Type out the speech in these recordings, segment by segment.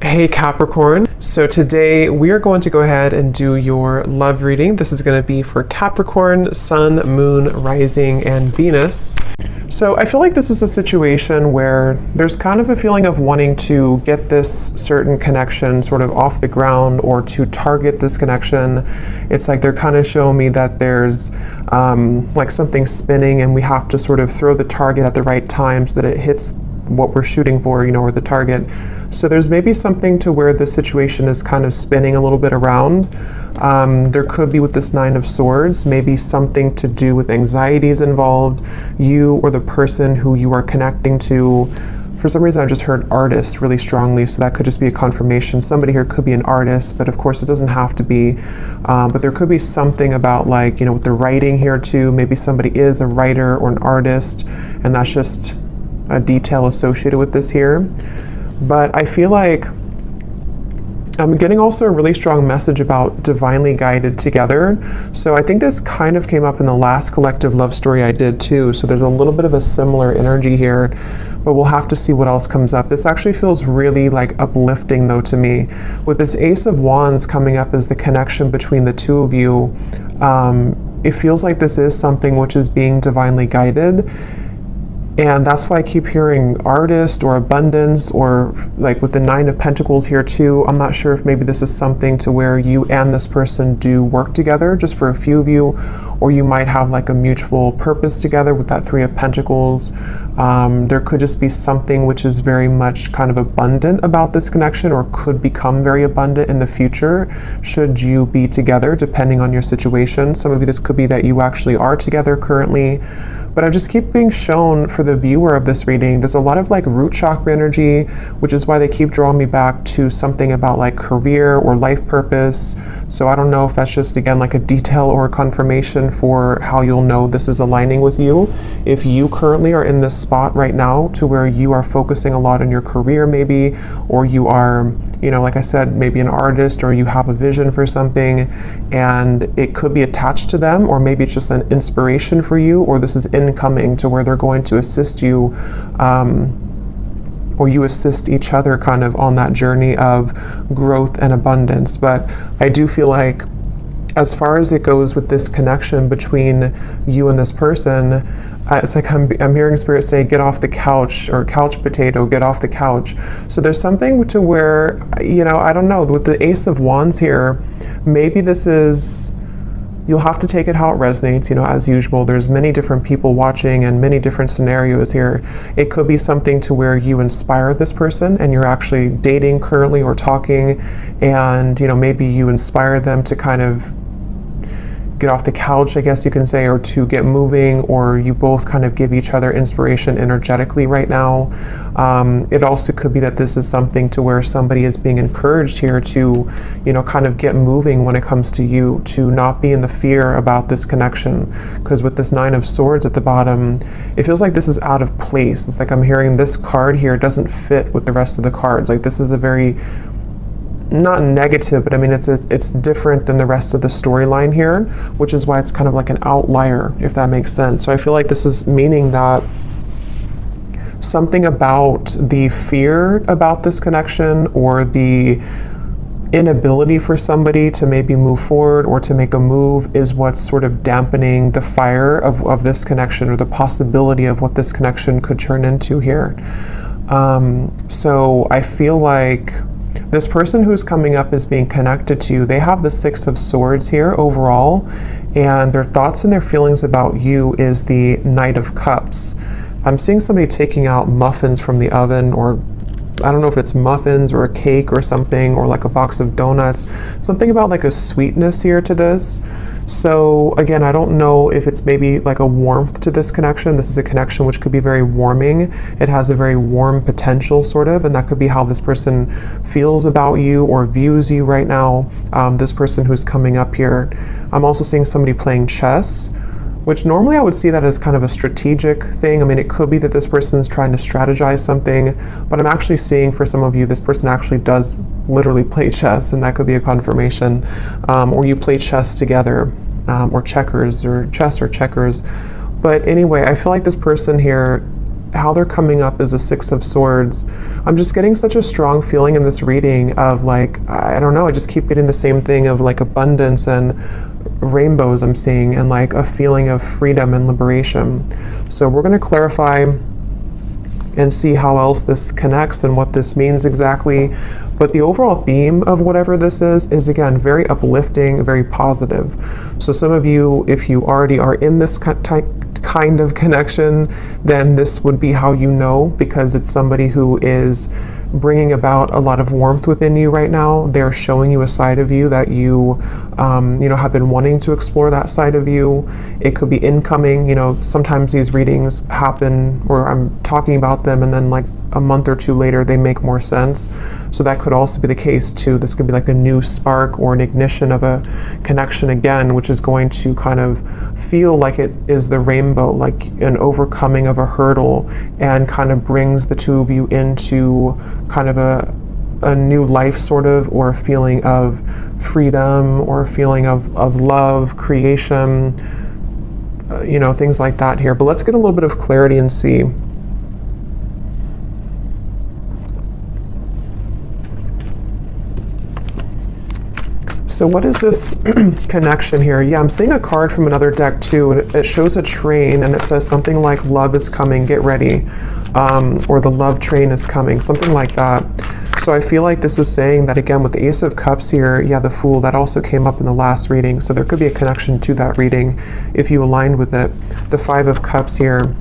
Hey Capricorn. So today we are going to go ahead and do your love reading. This is going to be for Capricorn, Sun, Moon, Rising, and Venus. So I feel like this is a situation where there's kind of a feeling of wanting to get this certain connection sort of off the ground or to target this connection. It's like they're kind of showing me that there's like something spinning and we have to sort of throw the target at the right time so that it hits what we're shooting for, or the target. So there's maybe something to where the situation is kind of spinning a little bit around. There could be with this Nine of Swords, maybe something to do with anxieties involved, you or the person who you are connecting to. For some reason, I just heard artist really strongly, so that could just be a confirmation. Somebody here could be an artist, but of course it doesn't have to be. But there could be something about with the writing here too. Maybe somebody is a writer or an artist, and that's just a detail associated with this here. But I feel like I'm getting also a really strong message about divinely guided together. So I think this kind of came up in the last collective love story I did too. So there's a little bit of a similar energy here, but we'll have to see what else comes up. This actually feels really uplifting though to me. With this Ace of Wands coming up as the connection between the two of you, it feels like this is something which is being divinely guided. And that's why I keep hearing artist or abundance, or with the Nine of Pentacles here too. I'm not sure if maybe this is something to where you and this person do work together, just for a few of you, or you might have a mutual purpose together with that Three of Pentacles. There could just be something which is very much kind of abundant about this connection, or could become very abundant in the future should you be together, depending on your situation. Some of you, this could be that you actually are together currently. But I just keep being shown for the viewer of this reading, there's a lot of root chakra energy, which is why they keep drawing me back to something about career or life purpose. So I don't know if that's just, again, a detail or a confirmation for how you'll know this is aligning with you. If you currently are in this spot right now to where you are focusing a lot on your career maybe, or you are, like I said, maybe an artist, or you have a vision for something and it could be attached to them, or maybe it's just an inspiration for you, or this is incoming to where they're going to assist you, or you assist each other kind of on that journey of growth and abundance. But I do feel like as far as it goes with this connection between you and this person, it's I'm hearing Spirit say, get off the couch, or couch potato, get off the couch. So there's something to where, I don't know, with the Ace of Wands here, maybe this is, you'll have to take it how it resonates, as usual. There's many different people watching and many different scenarios here. It could be something to where you inspire this person and you're actually dating currently or talking, and, maybe you inspire them to kind of get off the couch, I guess you can say, or to get moving, or you both kind of give each other inspiration energetically right now. It also could be that this is something to where somebody is being encouraged here to, kind of get moving when it comes to you, to not be in the fear about this connection. Because with this Nine of Swords at the bottom, it feels like this is out of place. It's I'm hearing this card here doesn't fit with the rest of the cards. This is a very, not negative, but I mean, it's different than the rest of the storyline here, which is why it's kind of like an outlier, if that makes sense. So I feel like this is meaning that something about the fear about this connection, or the inability for somebody to maybe move forward or to make a move, is what's sort of dampening the fire of this connection, or the possibility of what this connection could turn into here. So I feel like this person who's coming up as being connected to you, they have the Six of Swords here overall, and their thoughts and their feelings about you is the Knight of Cups. I'm seeing somebody taking out muffins from the oven, or I don't know if it's muffins or a cake or something, or a box of donuts. Something about a sweetness here to this. So again, I don't know if it's maybe a warmth to this connection. This is a connection which could be very warming. It has a very warm potential sort of, and that could be how this person feels about you or views you right now. This person who's coming up here. I'm also seeing somebody playing chess, which normally I would see that as kind of a strategic thing. I mean, it could be that this person's trying to strategize something, but I'm actually seeing for some of you, this person actually does literally play chess, and that could be a confirmation. Or you play chess together, or checkers, or chess or checkers. But anyway, I feel like this person here how they're coming up is a Six of Swords. I'm just getting such a strong feeling in this reading of like, I don't know, I just keep getting the same thing of like abundance and rainbows I'm seeing, and like a feeling of freedom and liberation. So we're going to clarify and see how else this connects and what this means exactly. But the overall theme of whatever this is again, very uplifting, very positive. So some of you, if you already are in this kind of connection, then this would be how you know, because it's somebody who is bringing about a lot of warmth within you right now. They're showing you a side of you that you, have been wanting to explore that side of you. It could be incoming. Sometimes these readings happen where I'm talking about them and then like a month or two later they make more sense. So that could also be the case too. This could be like a new spark or an ignition of a connection again, which is going to kind of feel like it is the rainbow, like an overcoming of a hurdle, and kind of brings the two of you into kind of a new life sort of, or a feeling of freedom, or a feeling of love, creation, things like that here. But let's get a little bit of clarity and see. So what is this connection here? Yeah, I'm seeing a card from another deck too, and it shows a train, and it says something like love is coming, get ready, or the love train is coming, something like that. So I feel like this is saying that again with the Ace of Cups here, yeah, the Fool, that also came up in the last reading, so there could be a connection to that reading if you aligned with it. The Five of Cups here.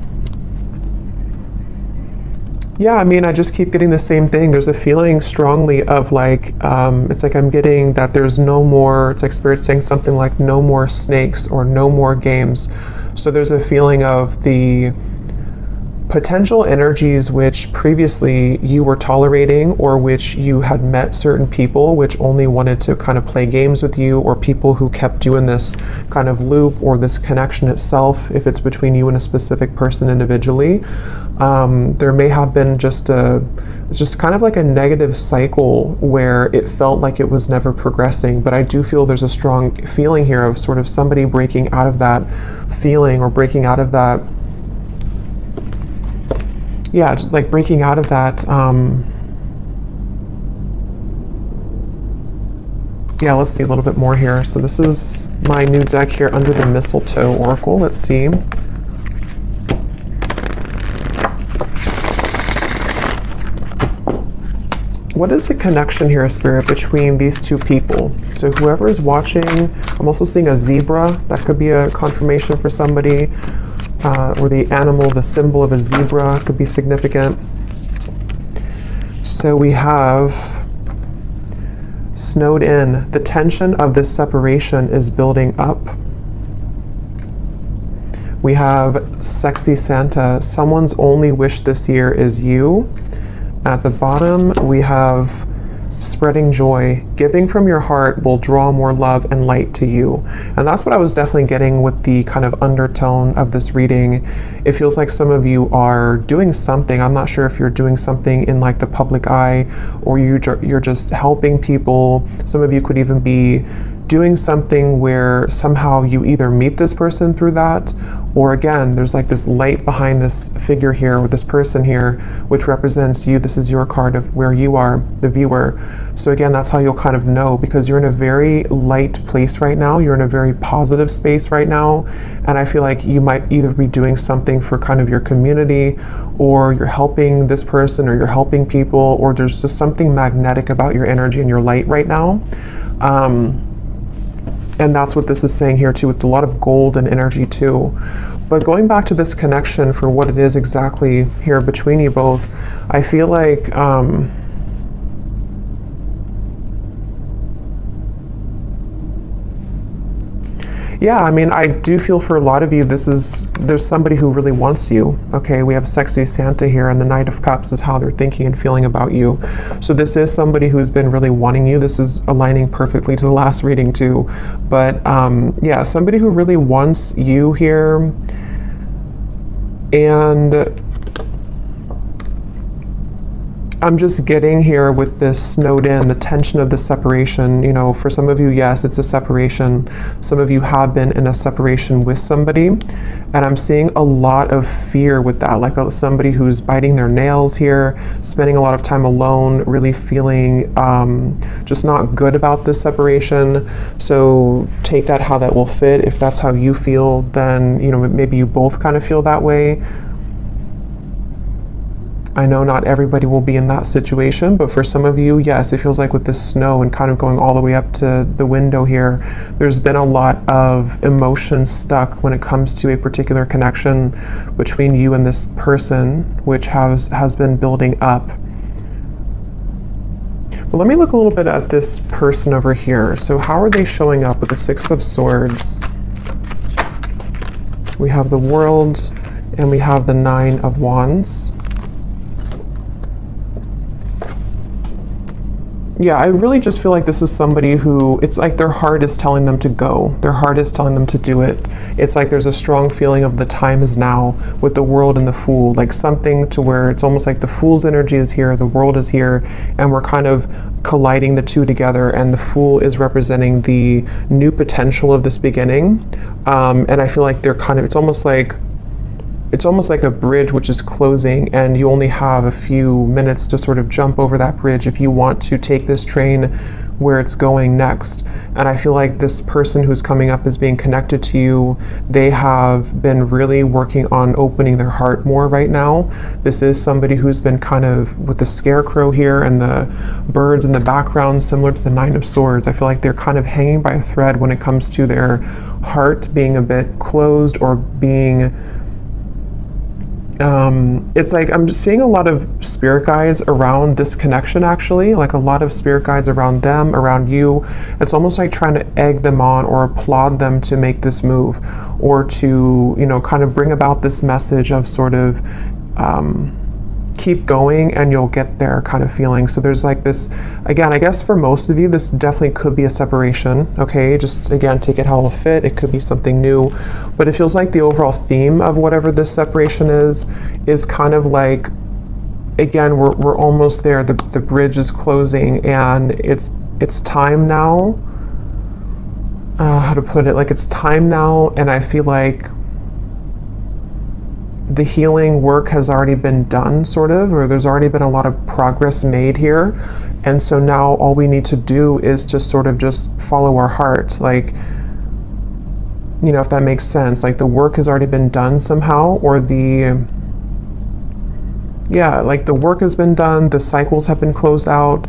Yeah, I mean, I just keep getting the same thing. There's a feeling strongly of like, it's like I'm getting that there's no more, it's like Spirit saying something like no more snakes or no more games. So there's a feeling of the potential energies which previously you were tolerating, or which you had met certain people which only wanted to kind of play games with you, or people who kept you in this kind of loop, or this connection itself, if it's between you and a specific person individually. There may have been just kind of like a negative cycle where it felt like it was never progressing. But I do feel there's a strong feeling here of sort of somebody breaking out of that feeling, or breaking out of that, yeah, just like breaking out of that. Yeah, let's see a little bit more here. So this is my new deck here, Under the Mistletoe Oracle. Let's see. What is the connection here, Spirit, between these two people? So whoever is watching, I'm also seeing a zebra. That could be a confirmation for somebody. Or the animal, the symbol of a zebra could be significant. So we have snowed in. The tension of this separation is building up. We have sexy Santa. Someone's only wish this year is you. At the bottom, we have spreading joy. Giving from your heart will draw more love and light to you. And that's what I was definitely getting with the kind of undertone of this reading. It feels like some of you are doing something. I'm not sure if you're doing something in like the public eye, or you're just helping people. Some of you could even be doing something where somehow you either meet this person through that, or again, there's like this light behind this figure here, or this person here, which represents you. This is your card of where you are, the viewer. So again, that's how you'll kind of know, because you're in a very light place right now. You're in a very positive space right now. And I feel like you might either be doing something for kind of your community, or you're helping this person, or you're helping people, or there's just something magnetic about your energy and your light right now. And that's what this is saying here too, with a lot of gold and energy too. But going back to this connection for what it is exactly here between you both, I feel like yeah, I mean, I do feel for a lot of you, there's somebody who really wants you. Okay, we have sexy Santa here, and the Knight of Cups is how they're thinking and feeling about you. So this is somebody who's been really wanting you. This is aligning perfectly to the last reading too. But yeah, somebody who really wants you here. And I'm just getting here with this snowed in, the tension of the separation. You know, for some of you, yes, it's a separation. Some of you have been in a separation with somebody. And I'm seeing a lot of fear with that, like somebody who's biting their nails here, spending a lot of time alone, really feeling just not good about this separation. So take that how that will fit. If that's how you feel, then, you know, maybe you both kind of feel that way. I know not everybody will be in that situation, but for some of you, yes, it feels like with this snow and kind of going all the way up to the window here, there's been a lot of emotion stuck when it comes to a particular connection between you and this person, which has been building up. But let me look a little bit at this person over here. So how are they showing up with the Six of Swords? We have the World and we have the Nine of Wands. Yeah, I really just feel like this is somebody who, it's like their heart is telling them to go. Their heart is telling them to do it. It's like there's a strong feeling of the time is now with the World and the Fool, like something to where it's almost like the Fool's energy is here, the World is here, and we're kind of colliding the two together, and the Fool is representing the new potential of this beginning. And I feel like they're kind of, it's almost like a bridge which is closing, and you only have a few minutes to sort of jump over that bridge if you want to take this train where it's going next. And I feel like this person who's coming up is being connected to you. They have been really working on opening their heart more right now. This is somebody who's been kind of with the scarecrow here and the birds in the background, similar to the Nine of Swords. I feel like they're kind of hanging by a thread when it comes to their heart being a bit closed or being it's like I'm just seeing a lot of spirit guides around this connection, actually, like a lot of spirit guides around them, around you. It's almost like trying to egg them on or applaud them to make this move, or to, you know, kind of bring about this message of sort of keep going and you'll get there kind of feeling. So there's like this, again, I guess for most of you, this definitely could be a separation, okay? Just again, take it how it'll fit. It could be something new, but it feels like the overall theme of whatever this separation is kind of like, again, we're almost there. The bridge is closing, and it's time now. How to put it? Like, it's time now, and I feel like the healing work has already been done, sort of, or there's already been a lot of progress made here. And so now all we need to do is just sort of just follow our heart. Like, you know, if that makes sense, like the work has already been done somehow, or like the work has been done, the cycles have been closed out.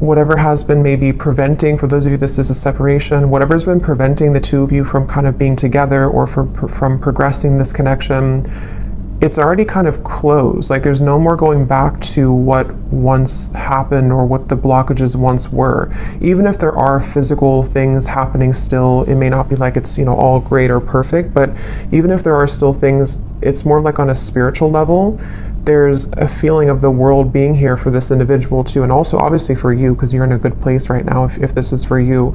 Whatever has been maybe preventing, for those of you this is a separation, whatever's been preventing the two of you from kind of being together or from progressing this connection, it's already kind of closed. Like there's no more going back to what once happened or what the blockages once were. Even if there are physical things happening still, it may not be like it's, you know, all great or perfect, but even if there are still things, it's more like on a spiritual level. There's a feeling of the world being here for this individual too, and also obviously for you, because you're in a good place right now if this is for you.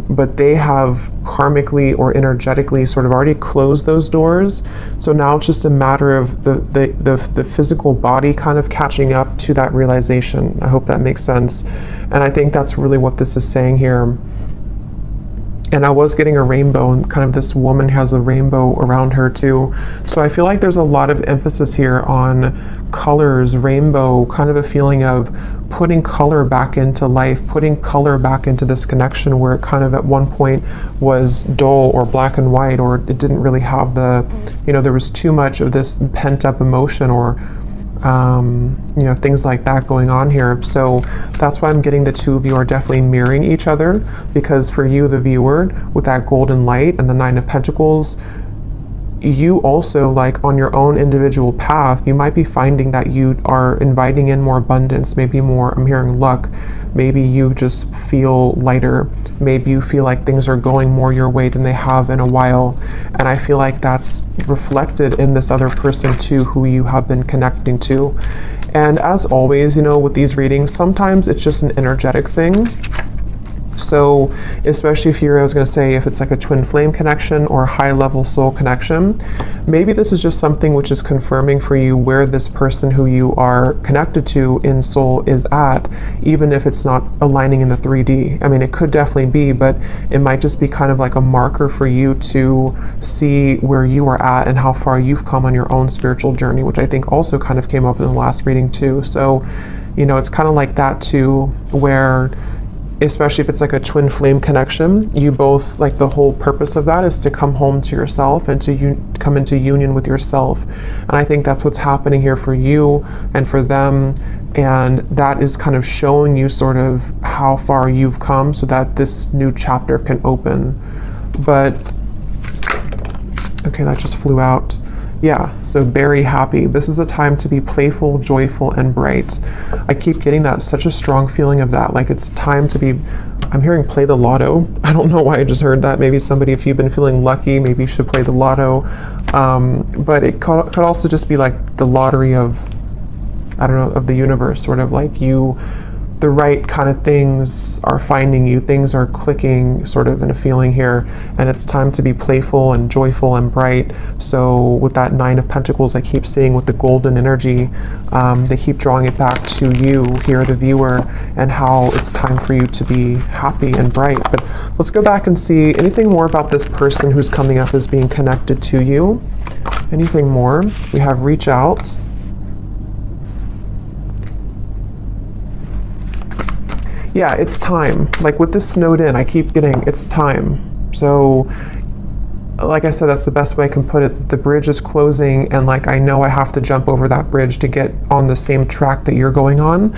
But they have karmically or energetically sort of already closed those doors. So now it's just a matter of the physical body kind of catching up to that realization. I hope that makes sense. And I think that's really what this is saying here. And I was getting a rainbow, and kind of this woman has a rainbow around her too. So I feel like there's a lot of emphasis here on colors, rainbow, kind of a feeling of putting color back into life, putting color back into this connection where it kind of at one point was dull or black and white, or it didn't really have the, you know, there was too much of this pent up emotion or you know, things like that going on here. So that's why I'm getting the two of you are definitely mirroring each other, because for you, the viewer, with that golden light and the Nine of Pentacles, you also, like on your own individual path, you might be finding that you are inviting in more abundance, maybe more, I'm hearing luck, maybe you just feel lighter, maybe you feel like things are going more your way than they have in a while. And I feel like that's reflected in this other person too, who you have been connecting to. And as always, you know, with these readings, sometimes it's just an energetic thing. So especially if you're, I was going to say, if it's like a twin flame connection or a high level soul connection, maybe this is just something which is confirming for you where this person who you are connected to in soul is at, even if it's not aligning in the 3D. I mean, it could definitely be, but it might just be kind of like a marker for you to see where you are at and how far you've come on your own spiritual journey, which I think also kind of came up in the last reading too. So, you know, it's kind of like that too, where especially if it's like a twin flame connection, you both, like, the whole purpose of that is to come home to yourself and to come into union with yourself. And I think that's what's happening here for you and for them. And that is kind of showing you sort of how far you've come so that this new chapter can open. But, okay, that just flew out. Yeah, so very happy. This is a time to be playful, joyful, and bright. I keep getting that, such a strong feeling of that. Like, it's time to be, I'm hearing play the lotto. I don't know why I just heard that. Maybe somebody, if you've been feeling lucky, maybe you should play the lotto. But it could also just be like the lottery of, I don't know, of the universe, sort of like the right kind of things are finding you, things are clicking sort of in a feeling here, and it's time to be playful and joyful and bright. So with that 9 of Pentacles, I keep seeing with the golden energy, they keep drawing it back to you here, the viewer, and how it's time for you to be happy and bright. But let's go back and see anything more about this person who's coming up as being connected to you. Anything more? We have reach out. Yeah, it's time. Like with this snowed in, I keep getting, it's time. So, like I said, that's the best way I can put it. The bridge is closing, and like I know I have to jump over that bridge to get on the same track that you're going on.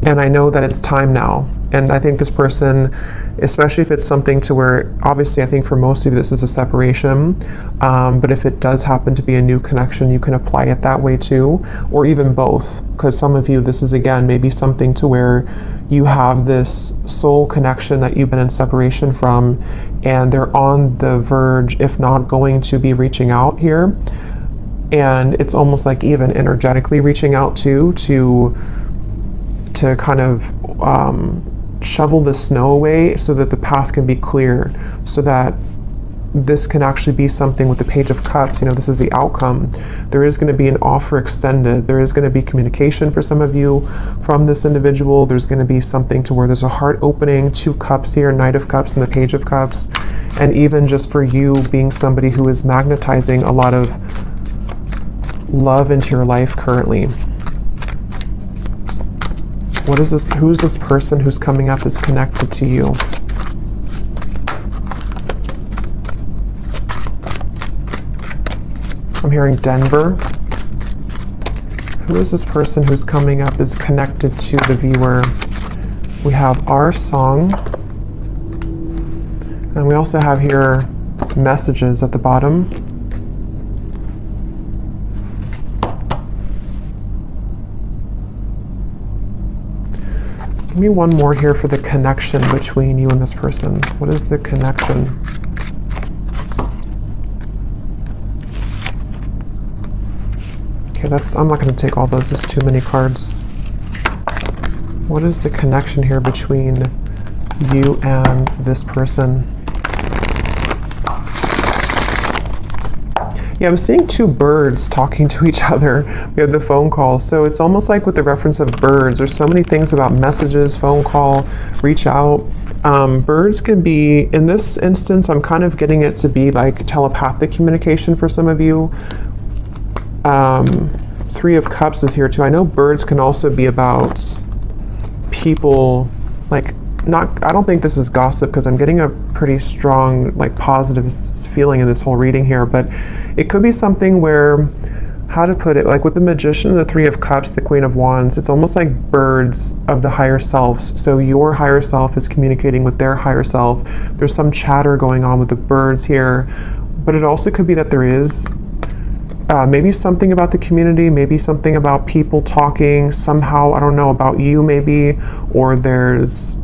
And I know that it's time now. And I think this person, especially if it's something to where, obviously I think for most of you this is a separation, but if it does happen to be a new connection, you can apply it that way too, or even both. Because some of you, this is again maybe something to where you have this soul connection that you've been in separation from, and they're on the verge, if not going to be reaching out here. And it's almost like even energetically reaching out too, to kind of shovel the snow away so that the path can be clear, so that this can actually be something with the Page of Cups. You know, this is the outcome. There is going to be an offer extended. There is going to be communication for some of you from this individual. There's going to be something to where there's a heart opening, 2 cups here, Knight of Cups and the Page of Cups. And even just for you being somebody who is magnetizing a lot of love into your life currently. What is this? Who's this person who's coming up is connected to you? I'm hearing Denver. Who is this person who's coming up is connected to the viewer? We have our song. And we also have here messages at the bottom. Give me one more here for the connection between you and this person. What is the connection? Okay, I'm not going to take all those. There's too many cards. What is the connection here between you and this person? Yeah, I'm seeing 2 birds talking to each other. We have the phone call. So it's almost like with the reference of birds, there's so many things about messages, phone call, reach out. Birds can be, in this instance, I'm kind of getting it to be like telepathic communication for some of you. 3 of Cups is here too. I know birds can also be about people, like, I don't think this is gossip because I'm getting a pretty strong, like, positive feeling in this whole reading here, but it could be something where, how to put it, like with the Magician, the 3 of Cups, the Queen of Wands, it's almost like birds of the higher selves. So your higher self is communicating with their higher self. There's some chatter going on with the birds here, but it also could be that there is maybe something about the community, maybe something about people talking somehow, I don't know, about you maybe, or there's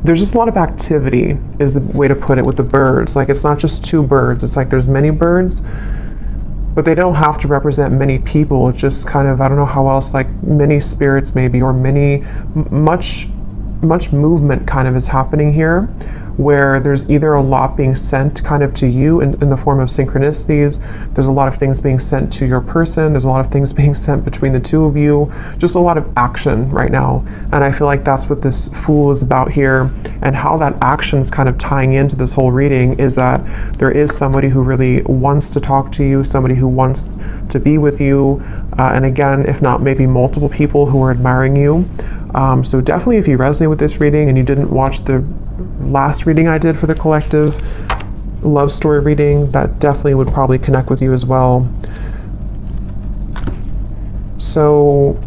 just a lot of activity is the way to put it with the birds. Like, it's not just 2 birds, it's like there's many birds, but they don't have to represent many people. It's just kind of, I don't know how else, like many spirits maybe, or much much movement kind of is happening here, where there's either a lot being sent kind of to you in the form of synchronicities. There's a lot of things being sent to your person. There's a lot of things being sent between the two of you. Just a lot of action right now. And I feel like that's what this Fool is about here. And how that action is kind of tying into this whole reading is that there is somebody who really wants to talk to you, somebody who wants to be with you. And again, if not maybe multiple people who are admiring you. So definitely if you resonate with this reading and you didn't watch the last reading I did for the collective love story reading, that definitely would probably connect with you as well. So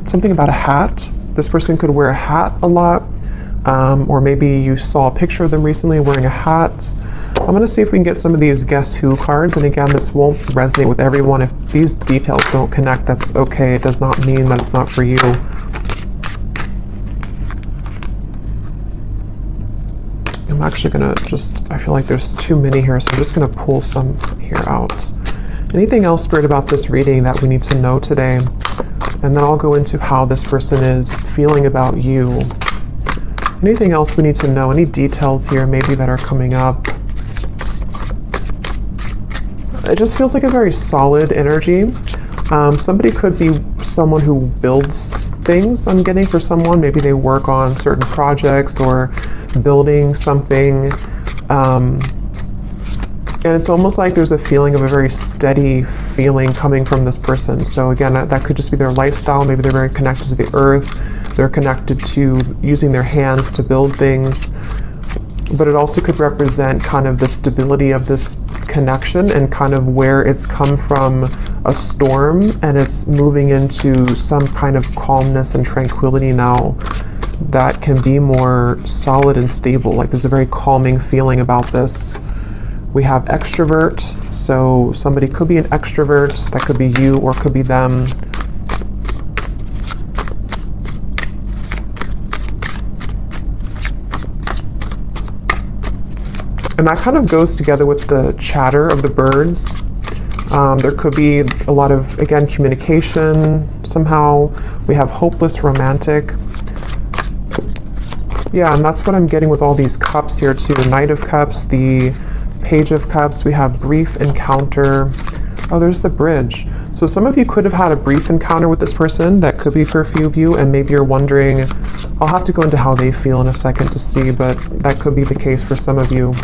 something about a hat. This person could wear a hat a lot, or maybe you saw a picture of them recently wearing a hat. I'm going to see if we can get some of these Guess Who cards, and again, this won't resonate with everyone. If these details don't connect, that's okay. It does not mean that it's not for you. I'm actually going to I feel like there's too many here, so I'm just going to pull some here out. Anything else, Spirit, about this reading that we need to know today? And then I'll go into how this person is feeling about you. Anything else we need to know? Any details here maybe that are coming up? It just feels like a very solid energy. Somebody could be someone who builds things, I'm getting, for someone. Maybe they work on certain projects or building something. And it's almost like there's a feeling of a very steady feeling coming from this person. So again, that could just be their lifestyle. Maybe they're very connected to the earth. They're connected to using their hands to build things. But it also could represent kind of the stability of this connection and kind of where it's come from a storm and it's moving into some kind of calmness and tranquility now that can be more solid and stable. Like there's a very calming feeling about this. We have extrovert, so somebody could be an extrovert. That could be you or could be them. And that kind of goes together with the chatter of the birds. There could be a lot of, again, communication somehow. We have hopeless romantic. Yeah, and that's what I'm getting with all these cups here too. The Knight of Cups, the Page of Cups. We have brief encounter. Oh, there's the bridge. So some of you could have had a brief encounter with this person. That could be for a few of you, and maybe you're wondering, I'll have to go into how they feel in a second to see, but that could be the case for some of you.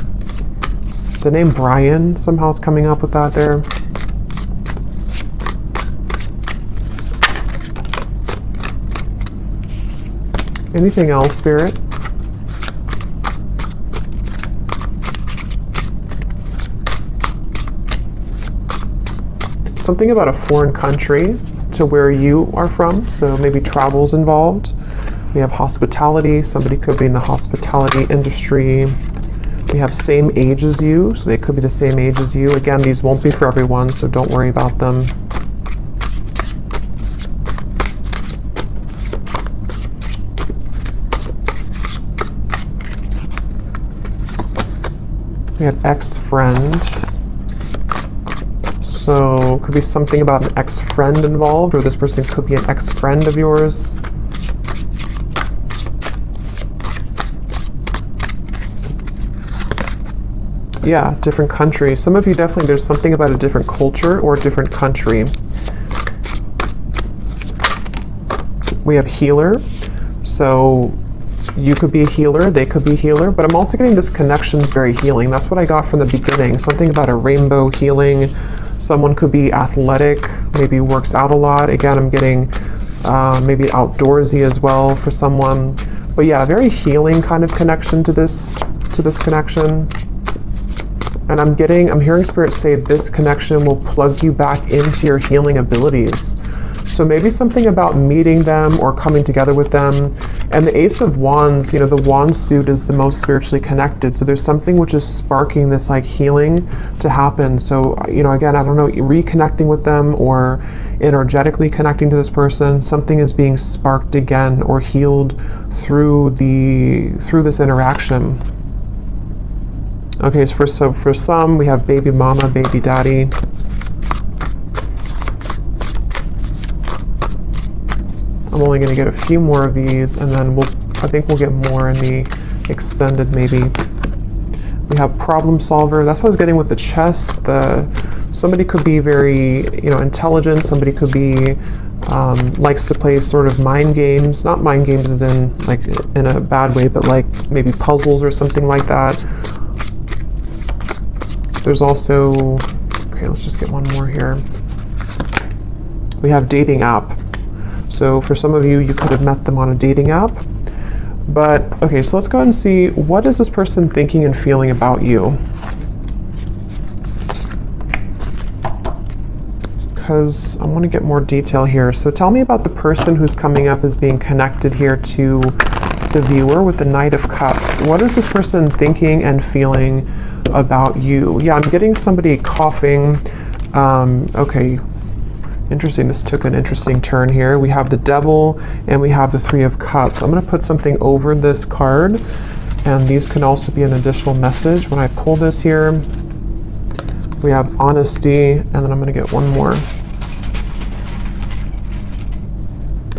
The name Brian somehow is coming up with that there. Anything else, Spirit? Something about a foreign country to where you are from, so maybe travel's involved. We have hospitality. Somebody could be in the hospitality industry. We have same age as you, so they could be the same age as you. Again, these won't be for everyone, so don't worry about them. We have ex-friend. So could be something about an ex-friend involved, or this person could be an ex-friend of yours. Yeah, different country. Some of you definitely, there's something about a different culture or a different country. We have healer. So you could be a healer, they could be a healer, but I'm also getting this connection's very healing. That's what I got from the beginning. Something about a rainbow healing. Someone could be athletic, maybe works out a lot. Again, I'm getting maybe outdoorsy as well for someone. But yeah, very healing kind of connection to this connection. And I'm hearing Spirit say this connection will plug you back into your healing abilities. So maybe something about meeting them or coming together with them. And the Ace of Wands, the wand suit is the most spiritually connected. So there's something which is sparking this like healing to happen. So, again, I don't know, reconnecting with them or energetically connecting to this person, something is being sparked again or healed through this interaction. Okay, so for some, we have baby mama, baby daddy. I'm only going to get a few more of these, and then I think we'll get more in the extended maybe. We have problem solver. That's what I was getting with the chess. Somebody could be very, intelligent. Somebody could be likes to play sort of mind games. Not mind games as in like in a bad way, but like maybe puzzles or something like that. There's also, okay, let's just get one more here. We have dating app. So for some of you, you could have met them on a dating app. But, okay, so let's go ahead and see, what is this person thinking and feeling about you? Because I want to get more detail here. So tell me about the person who's coming up as being connected here to the viewer with the Knight of Cups. What is this person thinking and feeling about you? Yeah, I'm getting somebody coughing. Okay. Interesting, this took an interesting turn here. We have the Devil and we have the Three of Cups. I'm going to put something over this card, and these can also be an additional message. When I pull this here, we have honesty, and then I'm going to get one more.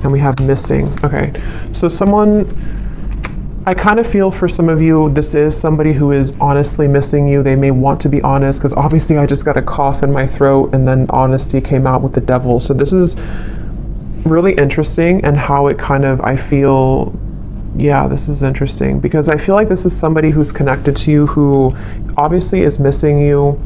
And we have missing. Okay, so I kind of feel for some of you, this is somebody who is honestly missing you. They may want to be honest, because obviously I just got a cough in my throat and then honesty came out with the Devil. So this is really interesting, and how it kind of, I feel, yeah, this is interesting, because I feel like this is somebody who's connected to you who obviously is missing you.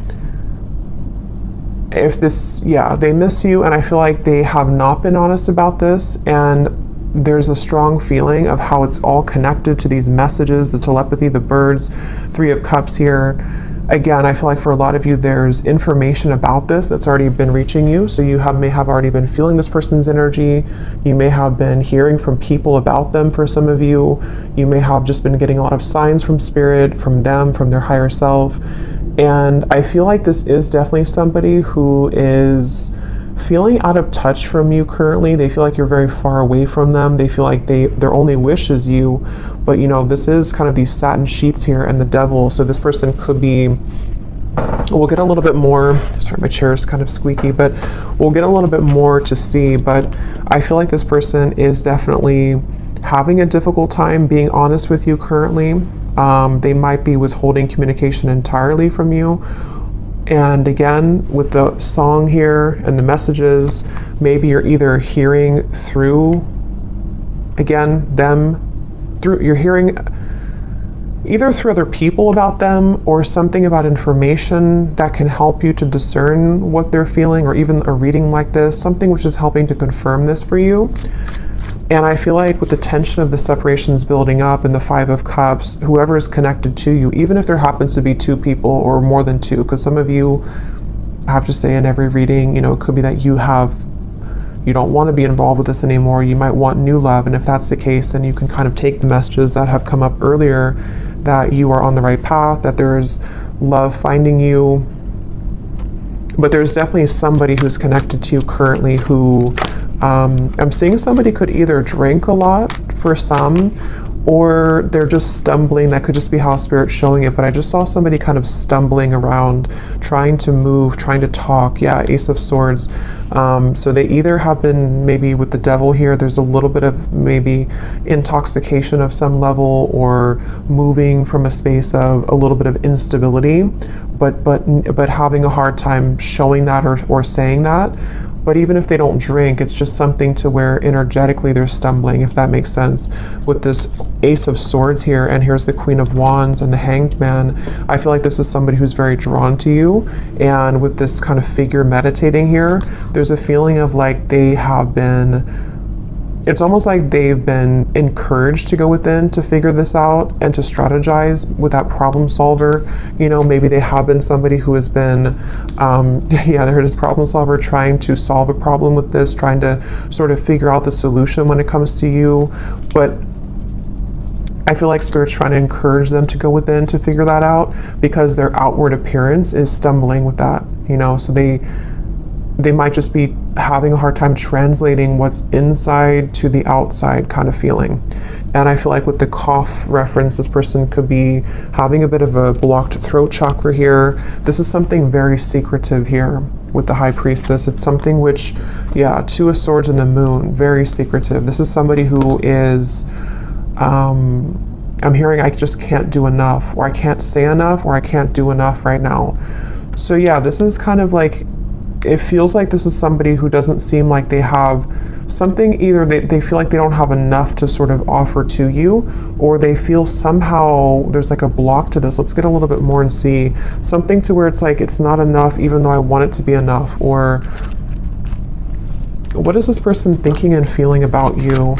They miss you, and I feel like they have not been honest about this, and there's a strong feeling of how it's all connected to these messages, the telepathy, the birds, Three of Cups here. Again, I feel like for a lot of you, there's information about this that's already been reaching you. So you may have already been feeling this person's energy. You may have been hearing from people about them for some of you. You may have just been getting a lot of signs from spirit, from them, from their higher self. And I feel like this is definitely somebody who is feeling out of touch from you currently. They feel like you're very far away from them. They feel like their only wish is you. But this is kind of these satin sheets here and the Devil. So this person could be, we'll get a little bit more, sorry, my chair is kind of squeaky, but we'll get a little bit more to see. But I feel like this person is definitely having a difficult time being honest with you currently. They might be withholding communication entirely from you. And again, with the song here and the messages, maybe you're either hearing through, again, you're hearing either through other people about them, or something about information that can help you to discern what they're feeling, or even a reading like this, something which is helping to confirm this for you. And I feel like with the tension of the separations building up and the Five of Cups, whoever is connected to you, even if there happens to be two people or more than two, because some of you, I have to say in every reading, it could be that you don't want to be involved with this anymore. You might want new love. And if that's the case, then you can kind of take the messages that have come up earlier, that you are on the right path, that there's love finding you. But there's definitely somebody who's connected to you currently who, I'm seeing somebody could either drink a lot for some, or they're just stumbling. That could just be how Spirit's showing it. But I just saw somebody kind of stumbling around, trying to move, trying to talk. Yeah, Ace of Swords. So they either have been, maybe with the Devil here, there's a little bit of maybe intoxication of some level, or moving from a space of a little bit of instability, but having a hard time showing that or saying that. But even if they don't drink, it's just something to where energetically they're stumbling, if that makes sense. With this Ace of Swords here, and here's the Queen of Wands and the Hanged Man, I feel like this is somebody who's very drawn to you. And with this kind of figure meditating here, there's a feeling of like they have been, it's almost like they've been encouraged to go within to figure this out and to strategize with that problem solver. Maybe they have been somebody who has been, there it is, problem solver, trying to solve a problem with this, trying to sort of figure out the solution when it comes to you. But I feel like Spirit's trying to encourage them to go within to figure that out, because their outward appearance is stumbling with that, so they might just be having a hard time translating what's inside to the outside kind of feeling. And I feel like with the cough reference, this person could be having a bit of a blocked throat chakra here. This is something very secretive here with the High Priestess. It's something which, yeah, Two of Swords and the Moon, very secretive. This is somebody who is, I'm hearing I just can't do enough, or I can't say enough, or I can't do enough right now. So yeah, this is kind of like, it feels like this is somebody who doesn't seem like they have something, either they feel like they don't have enough to sort of offer to you, or they feel somehow there's like a block to this. Let's get a little bit more and see something to where it's like it's not enough even though I want it to be enough. Or what is this person thinking and feeling about you?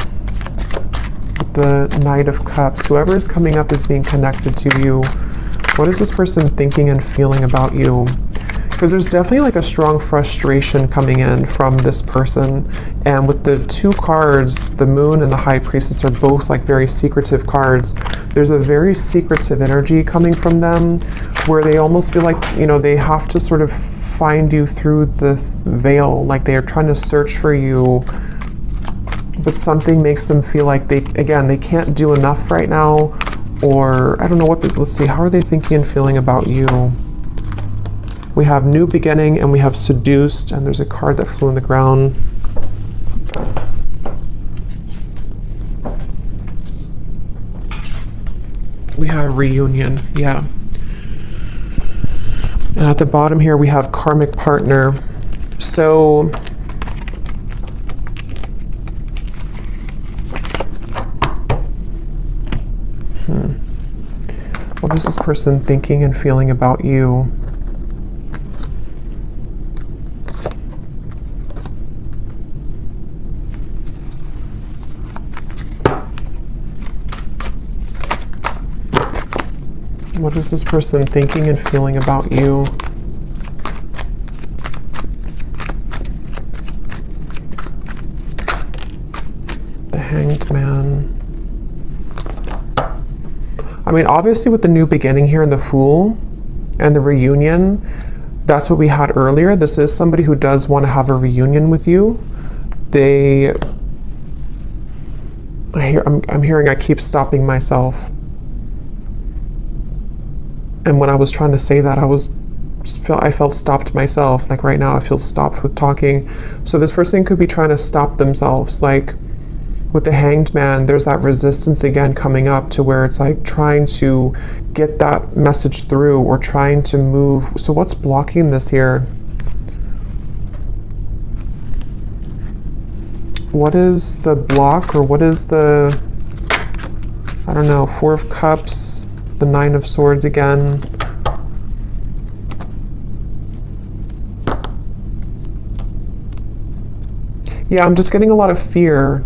The Knight of Cups, whoever is coming up is being connected to you. What is this person thinking and feeling about you? Because there's definitely like a strong frustration coming in from this person. And with the two cards, the Moon and the High Priestess are both like very secretive cards. There's a very secretive energy coming from them where they almost feel like, you know, they have to sort of find you through the veil. Like they are trying to search for you, but something makes them feel like they can't do enough right now. Or I don't know what this, let's see, how are they thinking and feeling about you? We have New Beginning and we have Seduced, and there's a card that flew on the ground. We have Reunion, yeah. And at the bottom here we have Karmic Partner. So what is this person thinking and feeling about you? What is this person thinking and feeling about you? The Hanged Man. I mean, obviously with the New Beginning here and the Fool and the Reunion, that's what we had earlier. This is somebody who does want to have a reunion with you. I'm hearing I keep stopping myself. And when I was trying to say that, I felt stopped myself. Like right now, I feel stopped with talking. So this person could be trying to stop themselves. Like with the Hanged Man, there's that resistance again coming up to where it's like trying to get that message through or trying to move. So what's blocking this here? What is the block, or what is the, I don't know, Four of Cups, the Nine of Swords again. Yeah, I'm just getting a lot of fear.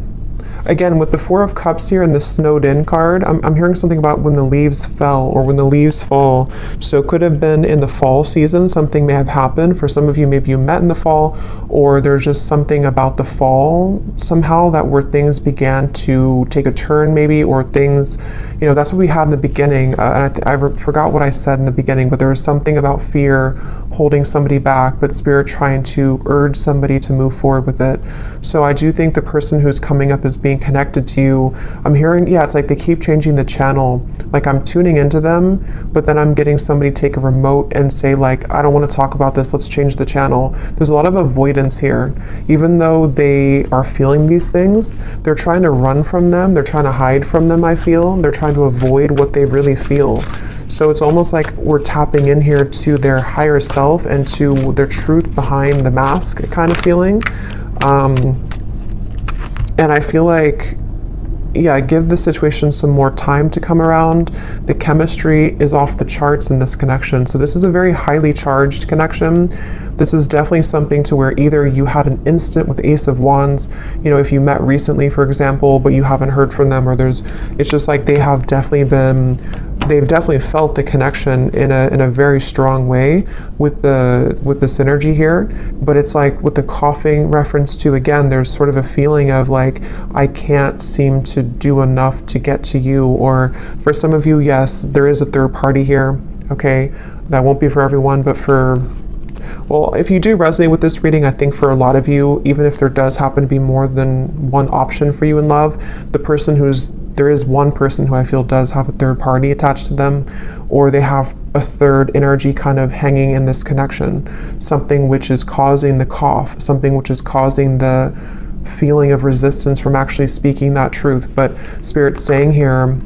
Again, with the Four of Cups here and the Snowed In card, I'm hearing something about when the leaves fell or when the leaves fall. So it could have been in the fall season, something may have happened. For some of you, maybe you met in the fall, or there's just something about the fall somehow that where things began to take a turn maybe, or things, you know, that's what we had in the beginning. And I forgot what I said in the beginning, but there was something about fear holding somebody back, but Spirit trying to urge somebody to move forward with it. So I do think the person who's coming up is being connected to you. I'm hearing, yeah, it's like they keep changing the channel. Like I'm tuning into them, but then I'm getting somebody take a remote and say like, I don't want to talk about this, let's change the channel. There's a lot of avoidance here. Even though they are feeling these things, they're trying to run from them, they're trying to hide from them, I feel. They're trying to avoid what they really feel. So it's almost like we're tapping in here to their higher self and to their truth behind the mask kind of feeling. And I feel like, yeah, give the situation some more time to come around. The chemistry is off the charts in this connection. So this is a very highly charged connection. This is definitely something to where either you had an instant with Ace of Wands, you know, if you met recently, for example, but you haven't heard from them, or it's just like they've definitely felt the connection in a very strong way with the synergy here. But it's like with the coughing reference to, again, there's sort of a feeling of like, I can't seem to do enough to get to you. Or for some of you, yes, there is a third party here. Okay, that won't be for everyone, but for Well, if you do resonate with this reading, I think for a lot of you, even if there does happen to be more than one option for you in love, there is one person who I feel does have a third party attached to them, or they have a third energy kind of hanging in this connection, something which is causing the cough, something which is causing the feeling of resistance from actually speaking that truth. But Spirit's saying here,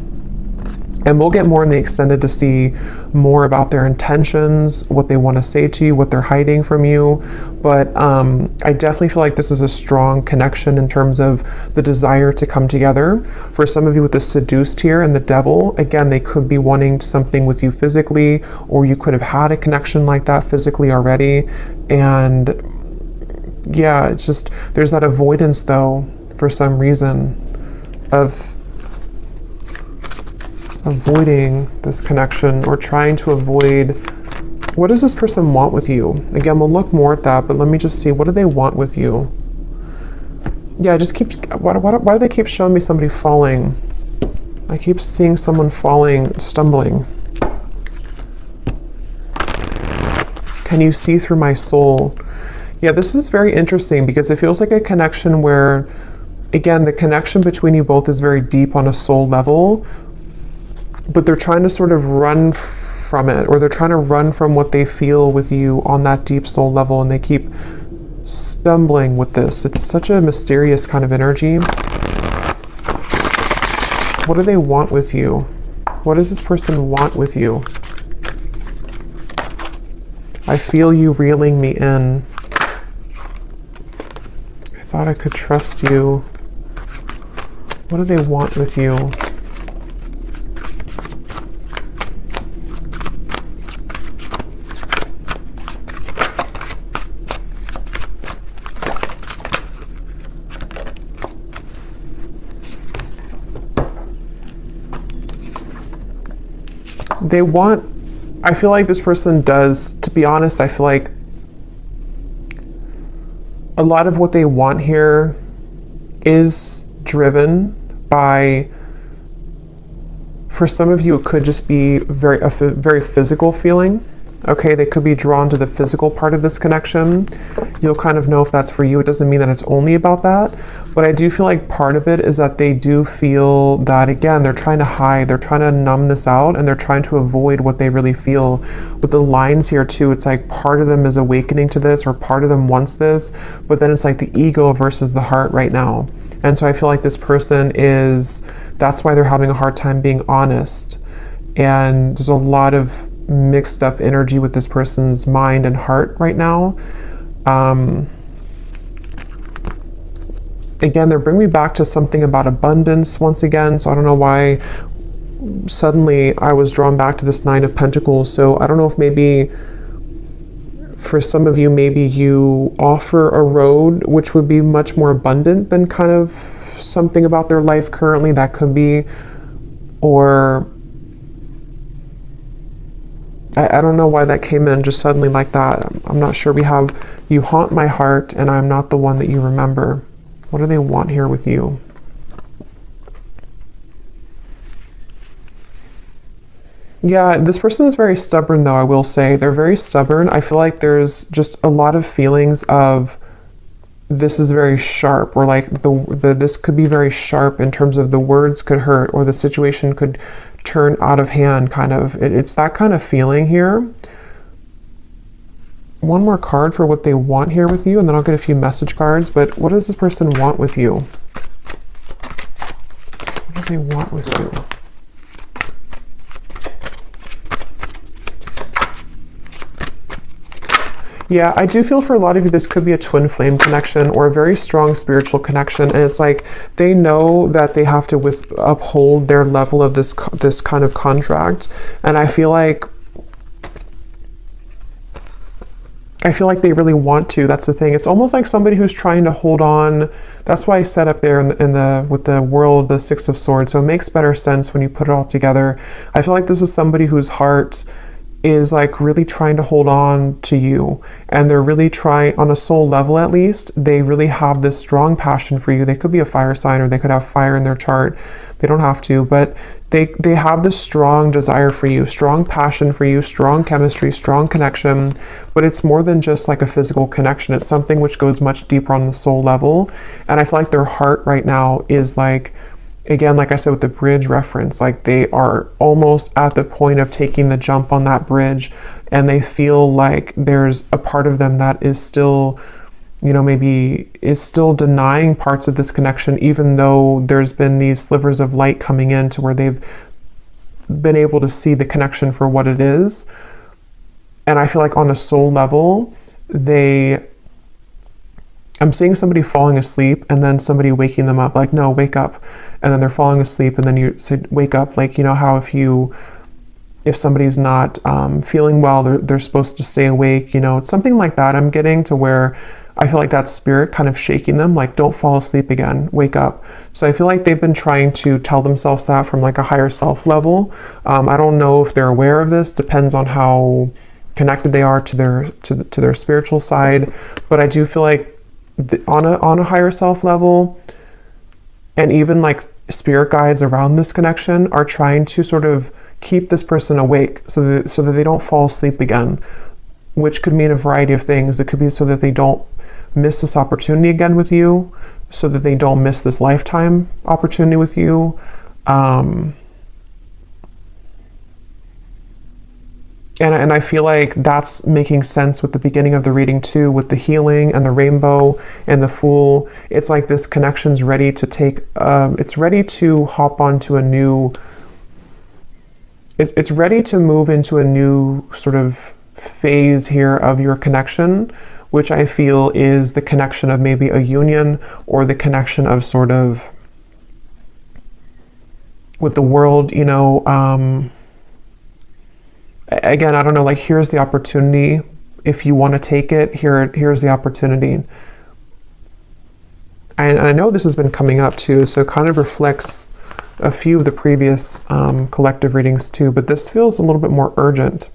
and we'll get more in the extended to see more about their intentions, what they want to say to you, what they're hiding from you. But I definitely feel like this is a strong connection in terms of the desire to come together. For some of you with the seduced here and the devil, again, they could be wanting something with you physically, or you could have had a connection like that physically already. And yeah, it's just, there's that avoidance though, for some reason, of avoiding this connection, or trying to avoid. What does this person want with you? Again, we'll look more at that, but let me just see, what do they want with you? Yeah, just keep, why do they keep showing me somebody falling? I keep seeing someone falling, stumbling. Can you see through my soul? Yeah, this is very interesting because it feels like a connection where, again, the connection between you both is very deep on a soul level, but they're trying to sort of run from it, or they're trying to run from what they feel with you on that deep soul level, and they keep stumbling with this. It's such a mysterious kind of energy. What do they want with you? What does this person want with you? I feel you reeling me in. I thought I could trust you. What do they want with you? They want, I feel like this person does, to be honest, I feel like a lot of what they want here is driven by, for some of you, it could just be a very physical feeling. Okay, they could be drawn to the physical part of this connection. You'll kind of know if that's for you. It doesn't mean that it's only about that, but I do feel like part of it is that they do feel that, again, they're trying to hide, they're trying to numb this out, and they're trying to avoid what they really feel. With the lines here too, it's like part of them is awakening to this, or part of them wants this, but then it's like the ego versus the heart right now. And so I feel like this person is, that's why they're having a hard time being honest. And there's a lot of mixed up energy with this person's mind and heart right now. Again, they're bringing me back to something about abundance once again. So I don't know why suddenly I was drawn back to this Nine of Pentacles. So I don't know if maybe for some of you, maybe you offer a road which would be much more abundant than kind of something about their life currently. That could be, or I don't know why that came in just suddenly like that. I'm not sure. We have, you haunt my heart and I'm not the one that you remember. What do they want here with you? Yeah, this person is very stubborn though, I will say. They're very stubborn. I feel like there's just a lot of feelings of, this is very sharp, or like this could be very sharp in terms of the words could hurt, or the situation could turn out of hand, kind of. It's that kind of feeling here. One more card for what they want here with you, and then I'll get a few message cards. But what does this person want with you? What do they want with you? Yeah, I do feel for a lot of you, this could be a twin flame connection or a very strong spiritual connection. And it's like, they know that they have to uphold their level of this kind of contract. And I feel like they really want to. That's the thing. It's almost like somebody who's trying to hold on. That's why I set up there with the world, the Six of Swords. So it makes better sense when you put it all together. I feel like this is somebody whose heart is like really trying to hold on to you, and they're really trying, on a soul level at least, they really have this strong passion for you. They could be a fire sign, or they could have fire in their chart. They don't have to, but they have this strong desire for you, strong passion for you, strong chemistry, strong connection. But it's more than just like a physical connection. It's something which goes much deeper on the soul level. And I feel like their heart right now is like, again, like I said with the bridge reference, like they are almost at the point of taking the jump on that bridge, and they feel like there's a part of them that is still, you know, maybe is still denying parts of this connection, even though there's been these slivers of light coming in to where they've been able to see the connection for what it is. And I feel like on a soul level, I'm seeing somebody falling asleep and then somebody waking them up, like, no, wake up. And then they're falling asleep, and then you say, wake up. Like, you know how if somebody's not feeling well, they're supposed to stay awake, you know, it's something like that. I'm getting to where I feel like that spirit kind of shaking them, like, don't fall asleep again, wake up. So I feel like they've been trying to tell themselves that from like a higher self level. I don't know if they're aware of this, depends on how connected they are to their spiritual side. But I do feel like on a higher self level, and even like spirit guides around this connection are trying to sort of keep this person awake so that they don't fall asleep again, which could mean a variety of things. It could be so that they don't miss this opportunity again with you, so that they don't miss this lifetime opportunity with you. And I feel like that's making sense with the beginning of the reading too, with the healing and the rainbow and the Fool. It's like this connection's ready to take, it's ready to hop onto a new, it's ready to move into a new sort of phase here of your connection, which I feel is the connection of maybe a union, or the connection of sort of with the world, you know. Again, I don't know, like, here's the opportunity. If you want to take it, here's the opportunity. And I know this has been coming up too, so it kind of reflects a few of the previous collective readings too, but this feels a little bit more urgent.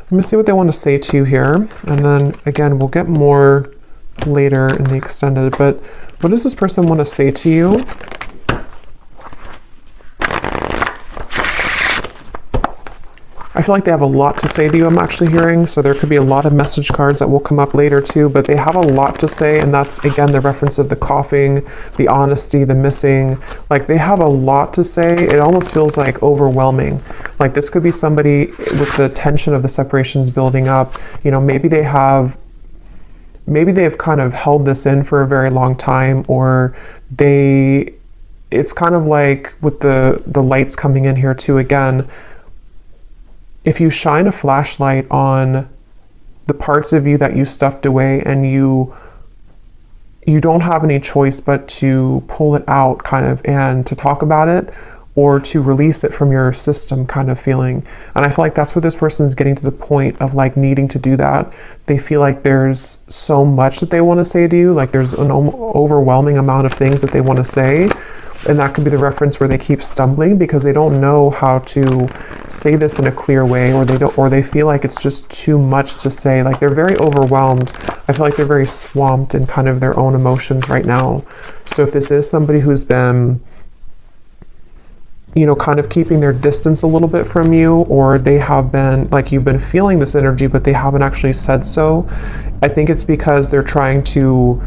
Let me see what they want to say to you here, and then again, we'll get more later in the extended, but what does this person want to say to you? I feel like they have a lot to say to you, I'm actually hearing, so there could be a lot of message cards that will come up later too, but they have a lot to say, and that's, again, the reference of the coughing, the honesty, the missing. Like, they have a lot to say. It almost feels like overwhelming. Like, this could be somebody with the tension of the separations building up. You know, maybe they've kind of held this in for a very long time, or it's kind of like with the lights coming in here too, again, if you shine a flashlight on the parts of you that you stuffed away, and you don't have any choice but to pull it out kind of, and to talk about it, or to release it from your system kind of feeling. And I feel like that's what this person is getting to the point of, like, needing to do that. They feel like there's so much that they want to say to you, like there's an overwhelming amount of things that they want to say. And that could be the reference where they keep stumbling because they don't know how to say this in a clear way, or they feel like it's just too much to say. Like, they're very overwhelmed. I feel like they're very swamped in kind of their own emotions right now. So if this is somebody who's been, you know, kind of keeping their distance a little bit from you, or they have been, like, you've been feeling this energy, but they haven't actually said so, I think it's because they're trying to,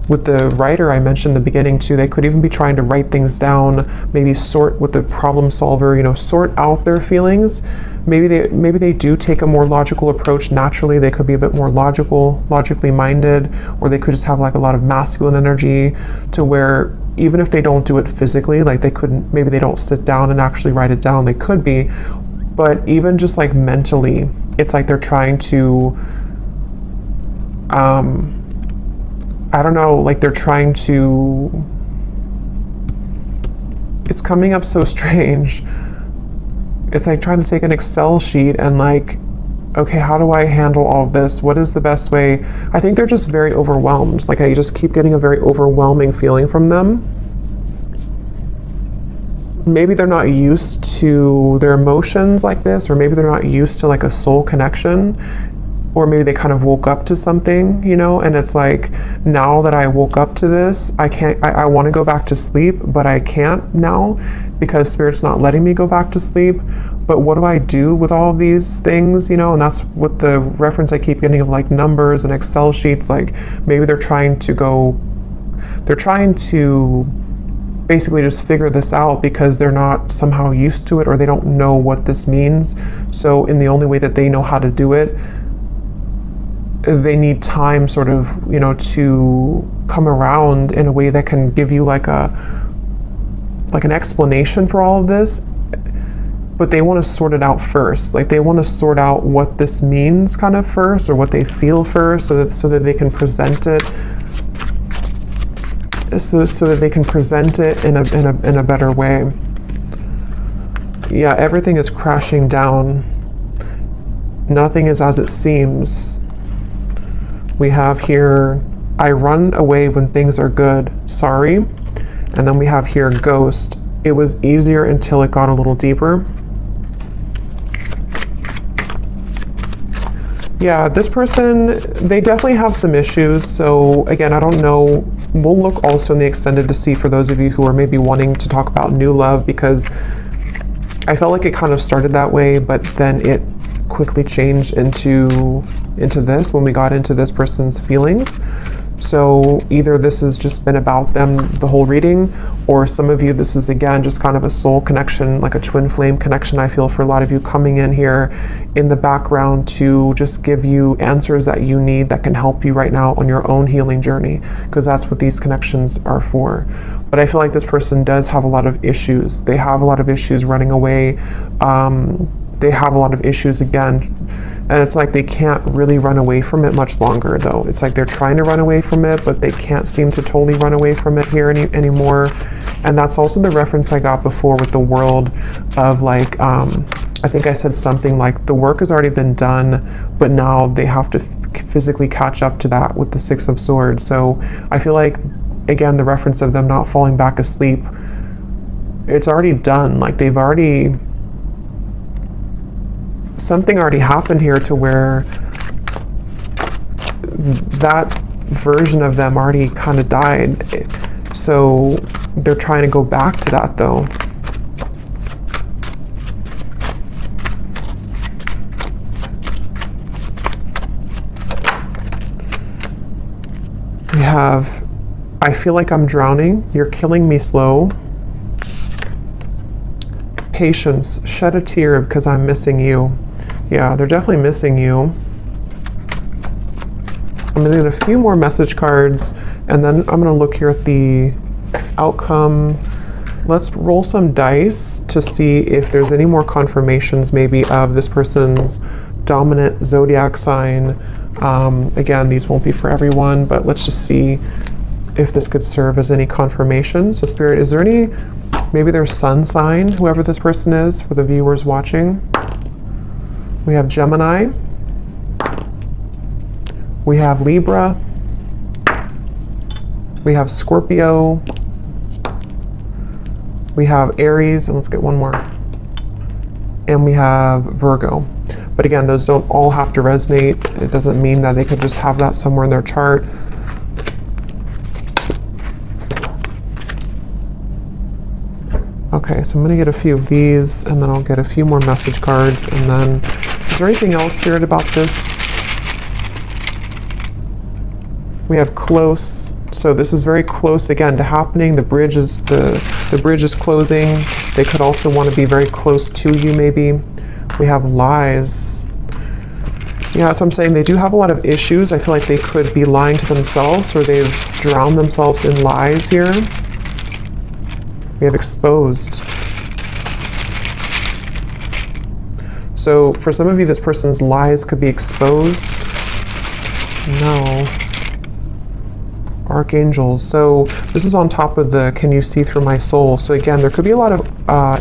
with the writer I mentioned in the beginning too, they could even be trying to write things down, maybe sort with the problem solver, you know, sort out their feelings. Maybe they do take a more logical approach naturally. They could be a bit more logically minded, or they could just have like a lot of masculine energy to where even if they don't do it physically, like maybe they don't sit down and actually write it down. They could be, but even just like mentally, it's like they're trying to, I don't know, like they're trying to, it's coming up so strange. It's like trying to take an Excel sheet and like, okay, how do I handle all of this? What is the best way? I think they're just very overwhelmed. Like, I just keep getting a very overwhelming feeling from them. maybe they're not used to their emotions like this, or maybe they're not used to like a soul connection, or maybe they kind of woke up to something, you know, and it's like, now that I woke up to this, I want to go back to sleep, but I can't now because Spirit's not letting me go back to sleep. But what do I do with all of these things, you know? And that's what the reference I keep getting of like numbers and Excel sheets. Like maybe they're trying to basically just figure this out because they're not somehow used to it, or they don't know what this means. So in the only way that they know how to do it, they need time sort of, you know, to come around in a way that can give you like an explanation for all of this. But they want to sort it out first. Like they want to sort out what this means kind of first, or what they feel first, so that they can present it so that they can present it in a better way. Yeah, everything is crashing down. Nothing is as it seems. We have here, I run away when things are good, sorry. And then we have here, ghost. It was easier until it got a little deeper. Yeah, this person, they definitely have some issues. So again, I don't know. We'll look also in the extended to see for those of you who are maybe wanting to talk about new love, because I felt like it kind of started that way, but then it quickly changed into this when we got into this person's feelings. So either this has just been about them the whole reading, or some of you, this is again just kind of a soul connection, like a twin flame connection. I feel for a lot of you coming in here in the background to just give you answers that you need that can help you right now on your own healing journey, because that's what these connections are for. But I feel like this person does have a lot of issues. They have a lot of issues running away. They have a lot of issues again, and it's like they can't really run away from it much longer though. It's like they're trying to run away from it, but they can't seem to totally run away from it here anymore. And that's also the reference I got before with the world of like, I think I said something like the work has already been done, but now they have to physically catch up to that with the Six of Swords. So I feel like, again, the reference of them not falling back asleep, it's already done. Like they've already, something already happened here to where that version of them already kind of died. So they're trying to go back to that though. We have, I feel like I'm drowning. You're killing me slow. Patience, shed a tear because I'm missing you. Yeah, they're definitely missing you. I'm gonna get a few more message cards, and then I'm gonna look here at the outcome. Let's roll some dice to see if there's any more confirmations maybe of this person's dominant zodiac sign. Again, these won't be for everyone, but let's just see if this could serve as any confirmation. So Spirit, is there any, maybe their sun sign, whoever this person is, for the viewers watching? We have Gemini. We have Libra. We have Scorpio. We have Aries, and let's get one more. And we have Virgo. But again, those don't all have to resonate. It doesn't mean that they could just have that somewhere in their chart. Okay, so I'm going to get a few of these, and then I'll get a few more message cards, and then is there anything else, Spirit, about this? We have close. So this is very close again to happening. The bridge is the bridge is closing. They could also want to be very close to you maybe. We have lies. Yeah, so I'm saying they do have a lot of issues. I feel like they could be lying to themselves, or they've drowned themselves in lies here. We have exposed. So for some of you, this person's lies could be exposed. No. Archangels. So this is on top of the can you see through my soul. So again, there could be a lot of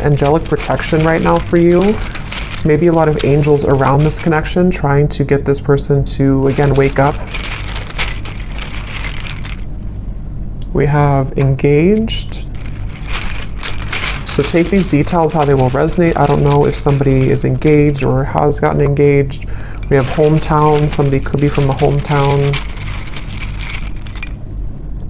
angelic protection right now for you. Maybe a lot of angels around this connection trying to get this person to, again, wake up. We have engaged. So take these details how they will resonate. I don't know if somebody is engaged or has gotten engaged. We have hometown. Somebody could be from a hometown.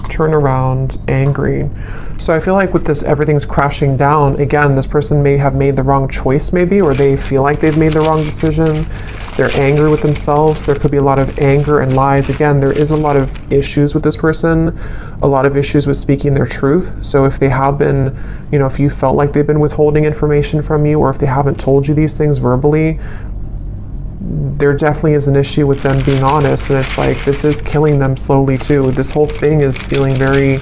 Turn around, angry. So I feel like with this, everything's crashing down. Again, this person may have made the wrong choice maybe, or they feel like they've made the wrong decision. They're angry with themselves. There could be a lot of anger and lies. Again, there is a lot of issues with this person, a lot of issues with speaking their truth. So if they have been, you know, if you felt like they've been withholding information from you, or if they haven't told you these things verbally, there definitely is an issue with them being honest. And it's like, this is killing them slowly too. This whole thing is feeling very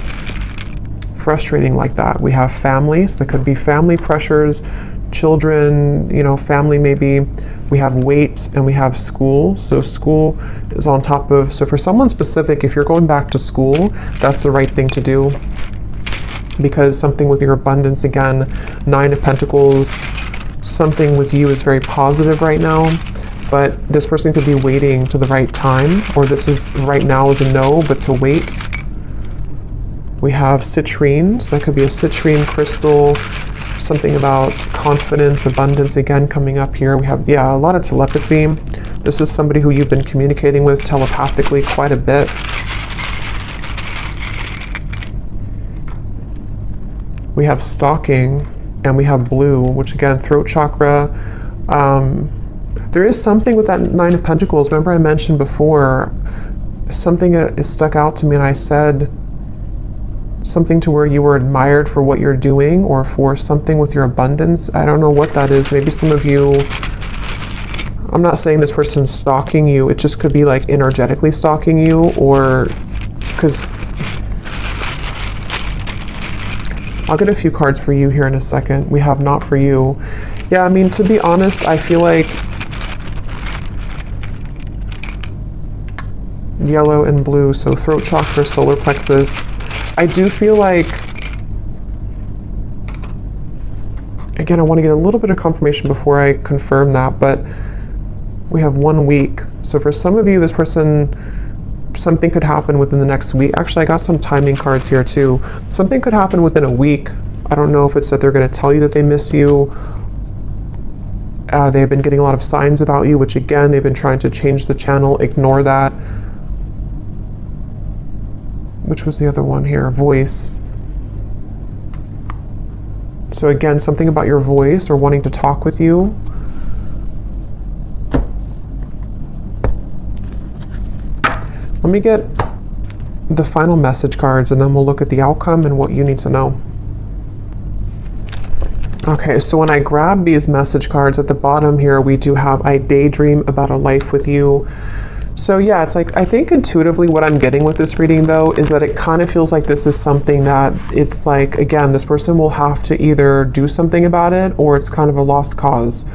frustrating like that. We have families. There could be family pressures, children, you know, family maybe. We have weight, and we have school. So school is on top of, so for someone specific, if you're going back to school, that's the right thing to do, because something with your abundance, again, 9 of Pentacles, something with you is very positive right now, but this person could be waiting to the right time, or this is right now is a no, but to wait. We have citrine, so that could be a citrine crystal, something about confidence, abundance, again, coming up here. We have, yeah, a lot of telepathy. This is somebody who you've been communicating with telepathically quite a bit. We have stalking, and we have blue, which again, throat chakra. There is something with that 9 of Pentacles. Remember I mentioned before, something is stuck out to me, and I said, something to where you were admired for what you're doing, or for something with your abundance. I don't know what that is. Maybe some of you, I'm not saying this person's stalking you, it just could be like energetically stalking you, or because I'll get a few cards for you here in a second. We have not for you. Yeah, I mean, to be honest, I feel like yellow and blue, so throat chakra, solar plexus. I do feel like, again, I want to get a little bit of confirmation before I confirm that, but we have 1 week. So for some of you, this person, something could happen within the next week. Actually, I got some timing cards here too. Something could happen within a week. I don't know if it's that they're going to tell you that they miss you. They've been getting a lot of signs about you, which again, they've been trying to change the channel. Ignore that. Which was the other one here? Voice. So again, something about your voice, or wanting to talk with you. Let me get the final message cards, and then we'll look at the outcome and what you need to know. Okay, so when I grab these message cards at the bottom here, we do have, I daydream about a life with you. So yeah, it's like, I think intuitively what I'm getting with this reading though, is that it kind of feels like this is something that it's like, again, this person will have to either do something about it, or it's kind of a lost cause,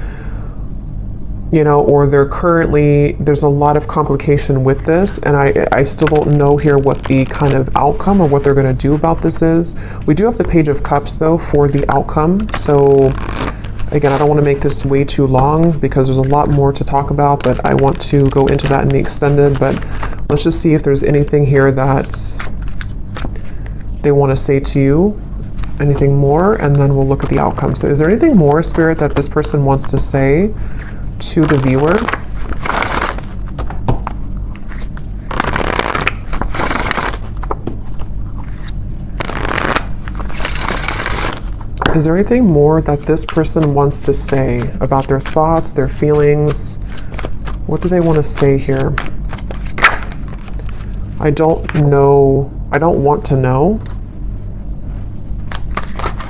you know, or they're currently, there's a lot of complication with this, and I still don't know here what the kind of outcome or what they're going to do about this is. We do have the Page of Cups though for the outcome. So again, I don't want to make this way too long because there's a lot more to talk about, but I want to go into that in the extended. But let's just see if there's anything here that they want to say to you, anything more, and then we'll look at the outcome. So is there anything more, Spirit, that this person wants to say to the viewer? Is there anything more that this person wants to say about their thoughts, their feelings? What do they want to say here? I don't know. I don't want to know.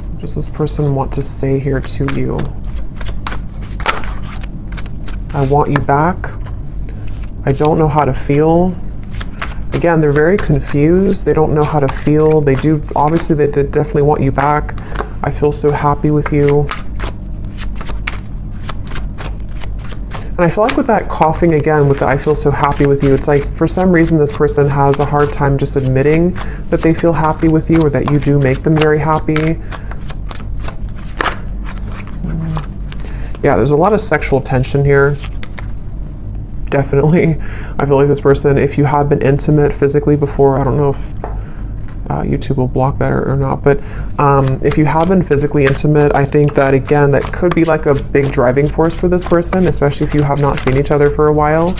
What does this person want to say here to you? I want you back. I don't know how to feel. Again, they're very confused. They don't know how to feel. They do, obviously, they definitely want you back. I feel so happy with you. And I feel like with that coughing again, with the I feel so happy with you, it's like for some reason this person has a hard time just admitting that they feel happy with you, or that you do make them very happy. Yeah, there's a lot of sexual tension here. Definitely. I feel like this person, if you have been intimate physically before, I don't know if YouTube will block that or not. But if you have been physically intimate, I think that, again, that could be like a big driving force for this person, especially if you have not seen each other for a while.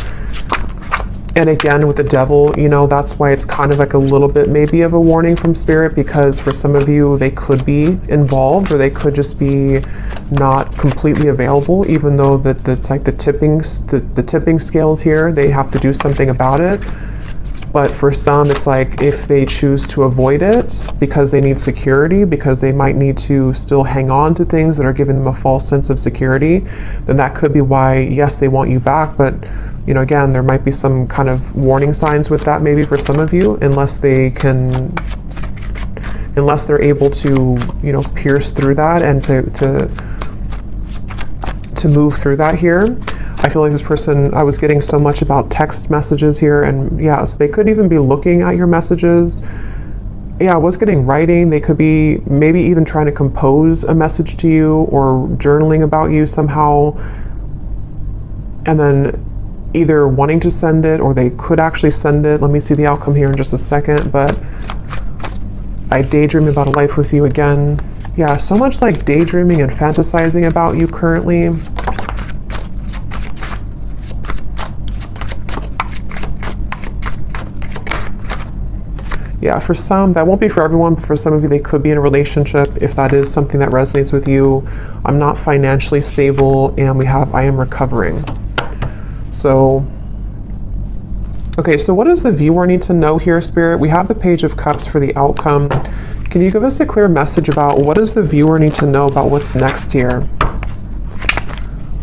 And again, with the devil, you know, that's why it's kind of like a little bit maybe of a warning from spirit, because for some of you, they could be involved, or they could just be not completely available, even though that's like the tipping scales here, they have to do something about it. But for some, it's like if they choose to avoid it because they need security, because they might need to still hang on to things that are giving them a false sense of security, then that could be why, yes, they want you back. But, you know, again, there might be some kind of warning signs with that maybe for some of you, unless they're able to, you know, pierce through that and to move through that here. I feel like this person, I was getting so much about text messages here, and yeah, so they could even be looking at your messages. Yeah, I was getting writing. They could be maybe even trying to compose a message to you or journaling about you somehow, and then either wanting to send it, or they could actually send it. Let me see the outcome here in just a second, but I daydream about a life with you again. Yeah, so much like daydreaming and fantasizing about you currently. Yeah, for some, that won't be for everyone, but for some of you, they could be in a relationship. If that is something that resonates with you, I'm not financially stable, and we have I am recovering. So, okay, so what does the viewer need to know here, Spirit? We have the Page of Cups for the outcome. Can you give us a clear message about what does the viewer need to know about what's next here?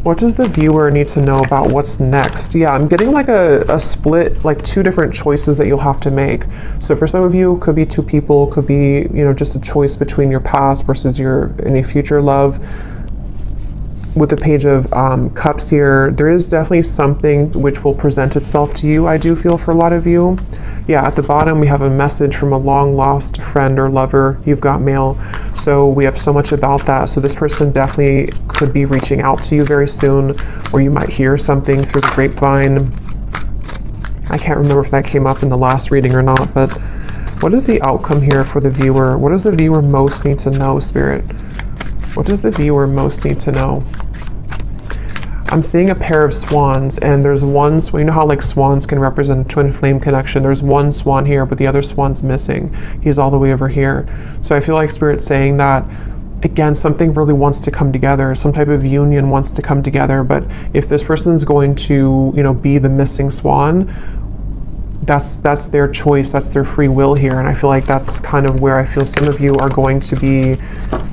What does the viewer need to know about what's next? Yeah, I'm getting like a split, like two different choices that you'll have to make. So for some of you, it could be two people, could be, you know, just a choice between your past versus your any future love. With the Page of Cups here, there is definitely something which will present itself to you, I do feel, for a lot of you. Yeah, at the bottom we have a message from a long lost friend or lover. You've got mail. So we have so much about that. So this person definitely could be reaching out to you very soon, or you might hear something through the grapevine. I can't remember if that came up in the last reading or not, but what is the outcome here for the viewer? What does the viewer most need to know, Spirit? What does the viewer most need to know? I'm seeing a pair of swans, and there's one, you know how like swans can represent a twin flame connection. There's one swan here, but the other swan's missing. He's all the way over here. So I feel like Spirit's saying that, again, something really wants to come together. Some type of union wants to come together. But if this person's going to, you know, be the missing swan, that's their choice, that's their free will here. And I feel like that's kind of where I feel some of you are going to be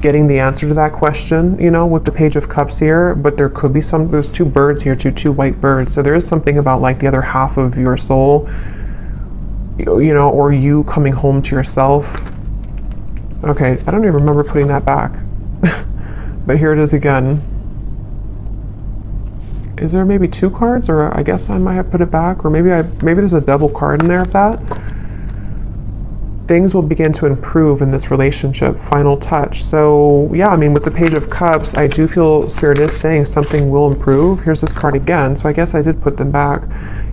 getting the answer to that question, you know, with the Page of Cups here. But there could be there's two birds here, two white birds. So there is something about like the other half of your soul, you know, or you coming home to yourself. Okay, I don't even remember putting that back. But here it is again. Is there maybe two cards, or I guess I might have put it back, or maybe there's a double card in there of that. Things will begin to improve in this relationship. Final touch. So yeah, I mean, with the Page of Cups, I do feel Spirit is saying something will improve. Here's this card again, so I guess I did put them back.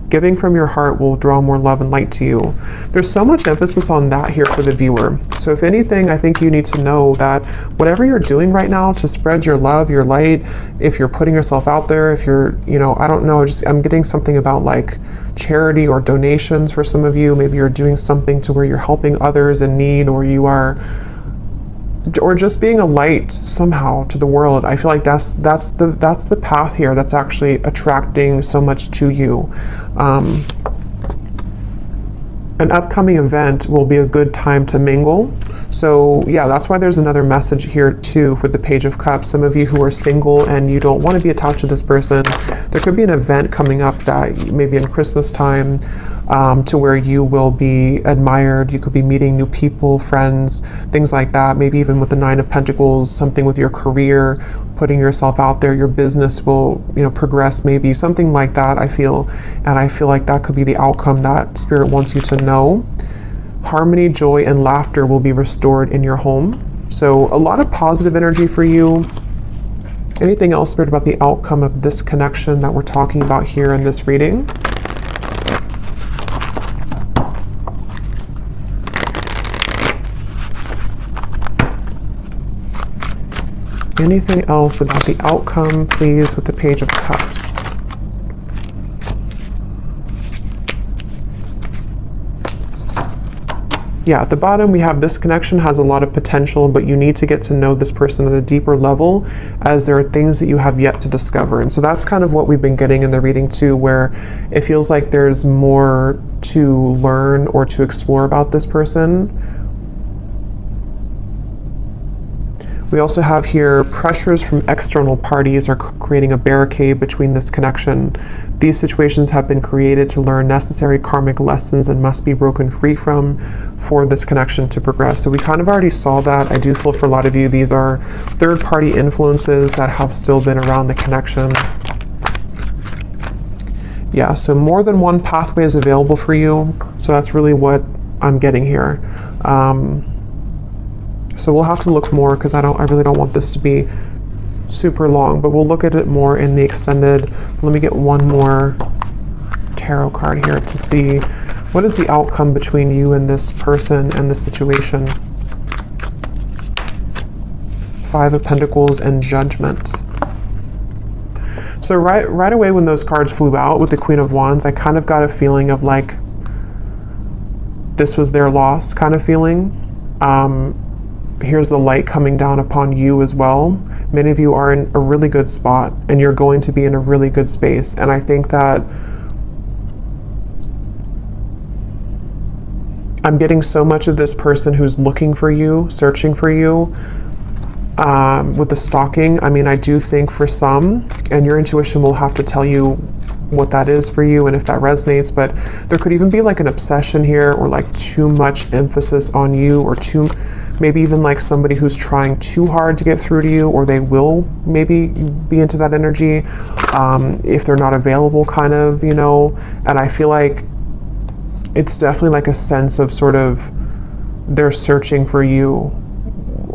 Giving from your heart will draw more love and light to you. There's so much emphasis on that here for the viewer. So if anything, I think you need to know that whatever you're doing right now to spread your love, your light, if you're putting yourself out there, if you're, you know, I don't know, I'm getting something about like charity or donations for some of you. Maybe you're doing something to where you're helping others in need, or you are, or just being a light somehow to the world. I feel like that's the path here that's actually attracting so much to you. An upcoming event will be a good time to mingle. So yeah, that's why there's another message here too for the Page of Cups. Some of you who are single and you don't want to be attached to this person, there could be an event coming up that maybe in Christmas time, to where you will be admired. You could be meeting new people, friends, things like that. Maybe even with the Nine of Pentacles, something with your career, putting yourself out there, your business will, you know, progress, maybe something like that, I feel. And I feel like that could be the outcome that Spirit wants you to know. Harmony, joy, and laughter will be restored in your home. So a lot of positive energy for you. Anything else, Spirit, about the outcome of this connection that we're talking about here in this reading? Anything else about the outcome, please, with the Page of Cups? Yeah, at the bottom we have this connection has a lot of potential, but you need to get to know this person at a deeper level, as there are things that you have yet to discover. And so that's kind of what we've been getting in the reading too, where it feels like there's more to learn or to explore about this person. We also have here pressures from external parties are creating a barricade between this connection. These situations have been created to learn necessary karmic lessons and must be broken free from for this connection to progress. So we kind of already saw that. I do feel for a lot of you, these are third-party influences that have still been around the connection. Yeah, so more than one pathway is available for you. So that's really what I'm getting here. So we'll have to look more, because I really don't want this to be super long, but we'll look at it more in the extended. Let me get one more tarot card here to see what is the outcome between you and this person and the situation. Five of Pentacles and Judgment. So right away when those cards flew out with the Queen of Wands, I kind of got a feeling of like this was their loss kind of feeling. Here's the light coming down upon you as well. Many of you are in a really good spot, and you're going to be in a really good space. And I think that I'm getting so much of this person who's looking for you, searching for you, with the stalking. I mean, I do think for some, and your intuition will have to tell you what that is for you and if that resonates, but there could even be like an obsession here, or like too much emphasis on you, or maybe even like somebody who's trying too hard to get through to you, or they will maybe be into that energy if they're not available, kind of, you know. And I feel like it's definitely like a sense of sort of they're searching for you,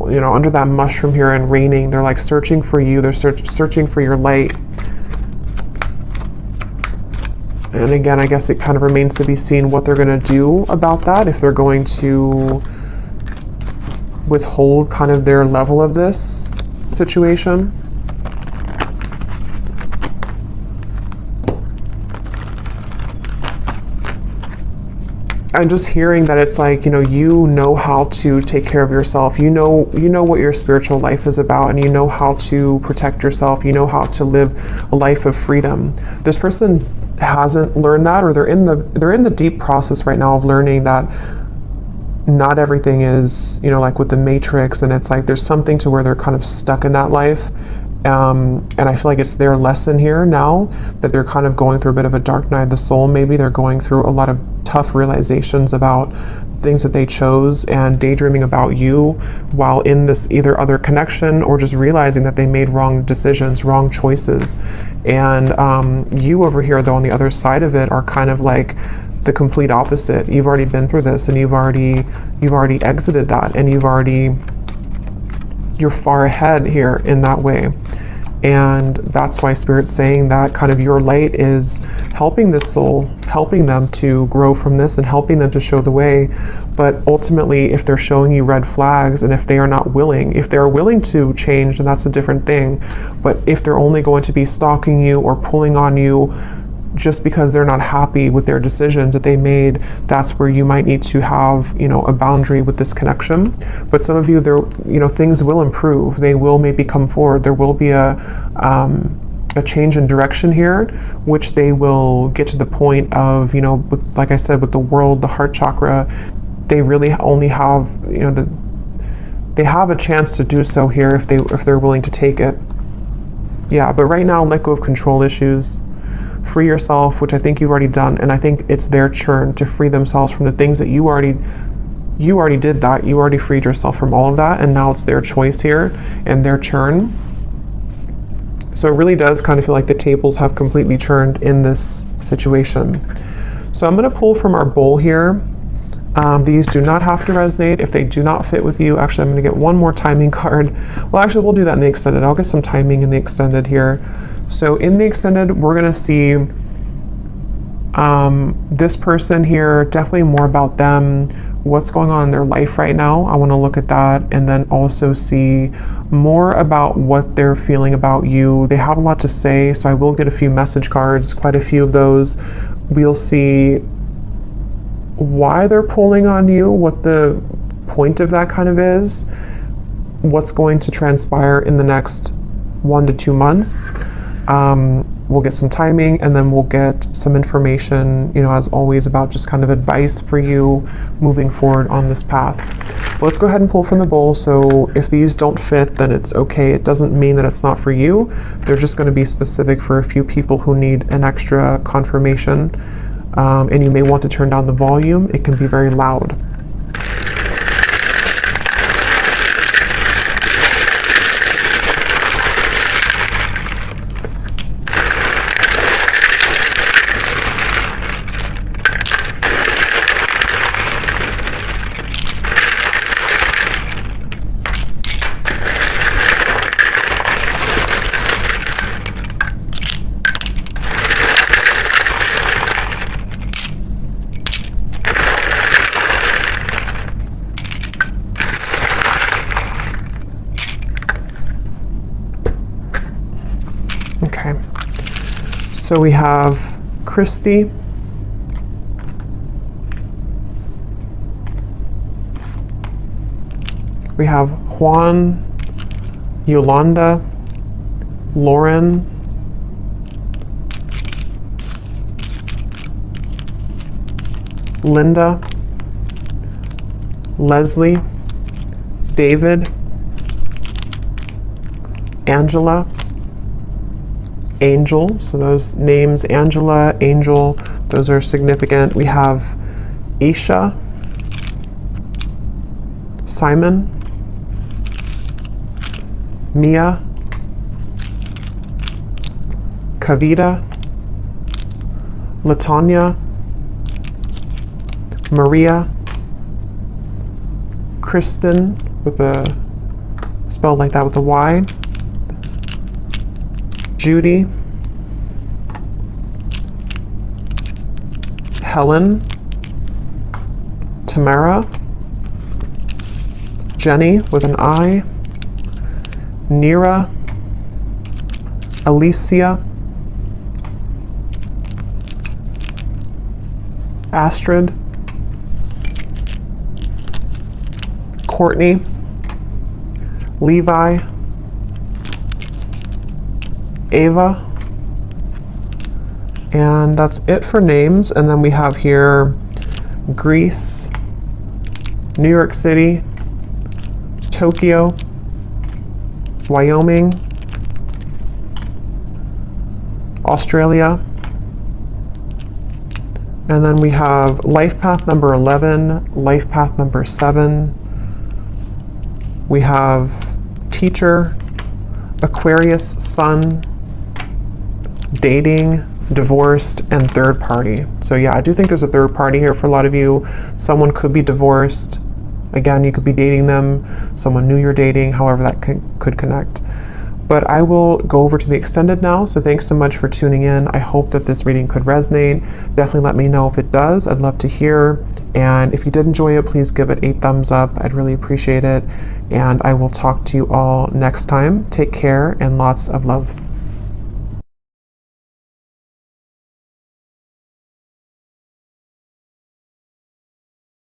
you know, under that mushroom here and raining. They're like searching for you. They're searching for your light. And again, I guess it kind of remains to be seen what they're going to do about that, if they're going to withhold kind of their level of this situation. I'm just hearing that it's like, you know how to take care of yourself. You know what your spiritual life is about, and you know how to protect yourself. You know how to live a life of freedom. This person hasn't learned that, or they're in the deep process right now of learning that not everything is, you know, like with the Matrix, and it's like there's something to where they're kind of stuck in that life. And I feel like it's their lesson here now, that they're kind of going through a bit of a dark night of the soul. Maybe they're going through a lot of tough realizations about things that they chose, and daydreaming about you while in this either other connection, or just realizing that they made wrong decisions, wrong choices. And you over here, though, on the other side of it, are kind of like the complete opposite. You've already been through this, and you've already exited that, and you're far ahead here in that way. And that's why Spirit's saying that kind of your light is helping this soul, helping them to grow from this and helping them to show the way. But ultimately, if they're showing you red flags, and if they are not willing, if they're willing to change, then that's a different thing. But if they're only going to be stalking you or pulling on you just because they're not happy with their decisions that they made, that's where you might need to have, you know, a boundary with this connection. But some of you, things will improve. They will maybe come forward. There will be a change in direction here, which they will get to the point of, you know, like I said, with the world, the heart chakra, they really only have, you know, they have a chance to do so here if they're willing to take it. Yeah, but right now, let go of control issues. Free yourself, which I think you've already done, and I think it's their turn to free themselves from the things that you already did that. You already freed yourself from all of that, and now it's their choice here and their turn. So it really does kind of feel like the tables have completely turned in this situation. So I'm going to pull from our bowl here. These do not have to resonate if they do not fit with you. Actually, I'm going to get one more timing card. Well, actually, we'll do that in the extended. I'll get some timing in the extended here. So in the extended, we're going to see this person here, definitely more about them, what's going on in their life right now. I want to look at that and then also see more about what they're feeling about you. They have a lot to say, so I will get a few message cards, quite a few of those. We'll see why they're pulling on you, what the point of that kind of is, what's going to transpire in the next 1 to 2 months. We'll get some timing, and then we'll get some information, you know, as always, about just kind of advice for you moving forward on this path. But let's go ahead and pull from the bowl. So if these don't fit, then it's okay. It doesn't mean that it's not for you. They're just going to be specific for a few people who need an extra confirmation. And you may want to turn down the volume. It can be very loud. Okay, so we have Christy, we have Juan, Yolanda, Lauren, Linda, Leslie, David, Angela, Angel. So those names, Angela, Angel, those are significant. We have Isha, Simon, Mia, Kavita, Latanya, Maria, Kristen with a spelled like that with a Y, Judy, Helen, Tamara, Jenny with an I, Nira, Alicia, Astrid, Courtney, Levi, Ava, and that's it for names. And then we have here Greece, New York City, Tokyo, Wyoming, Australia, and then we have life path number 11, life path number 7. We have teacher, Aquarius, sun, dating, divorced, and third party. So yeah, I do think there's a third party here for a lot of you. Someone could be divorced. Again, you could be dating them. Someone new you're dating, however that could connect. But I will go over to the extended now. So thanks so much for tuning in. I hope that this reading could resonate. Definitely let me know if it does. I'd love to hear. And if you did enjoy it, please give it a thumbs up. I'd really appreciate it. And I will talk to you all next time. Take care and lots of love.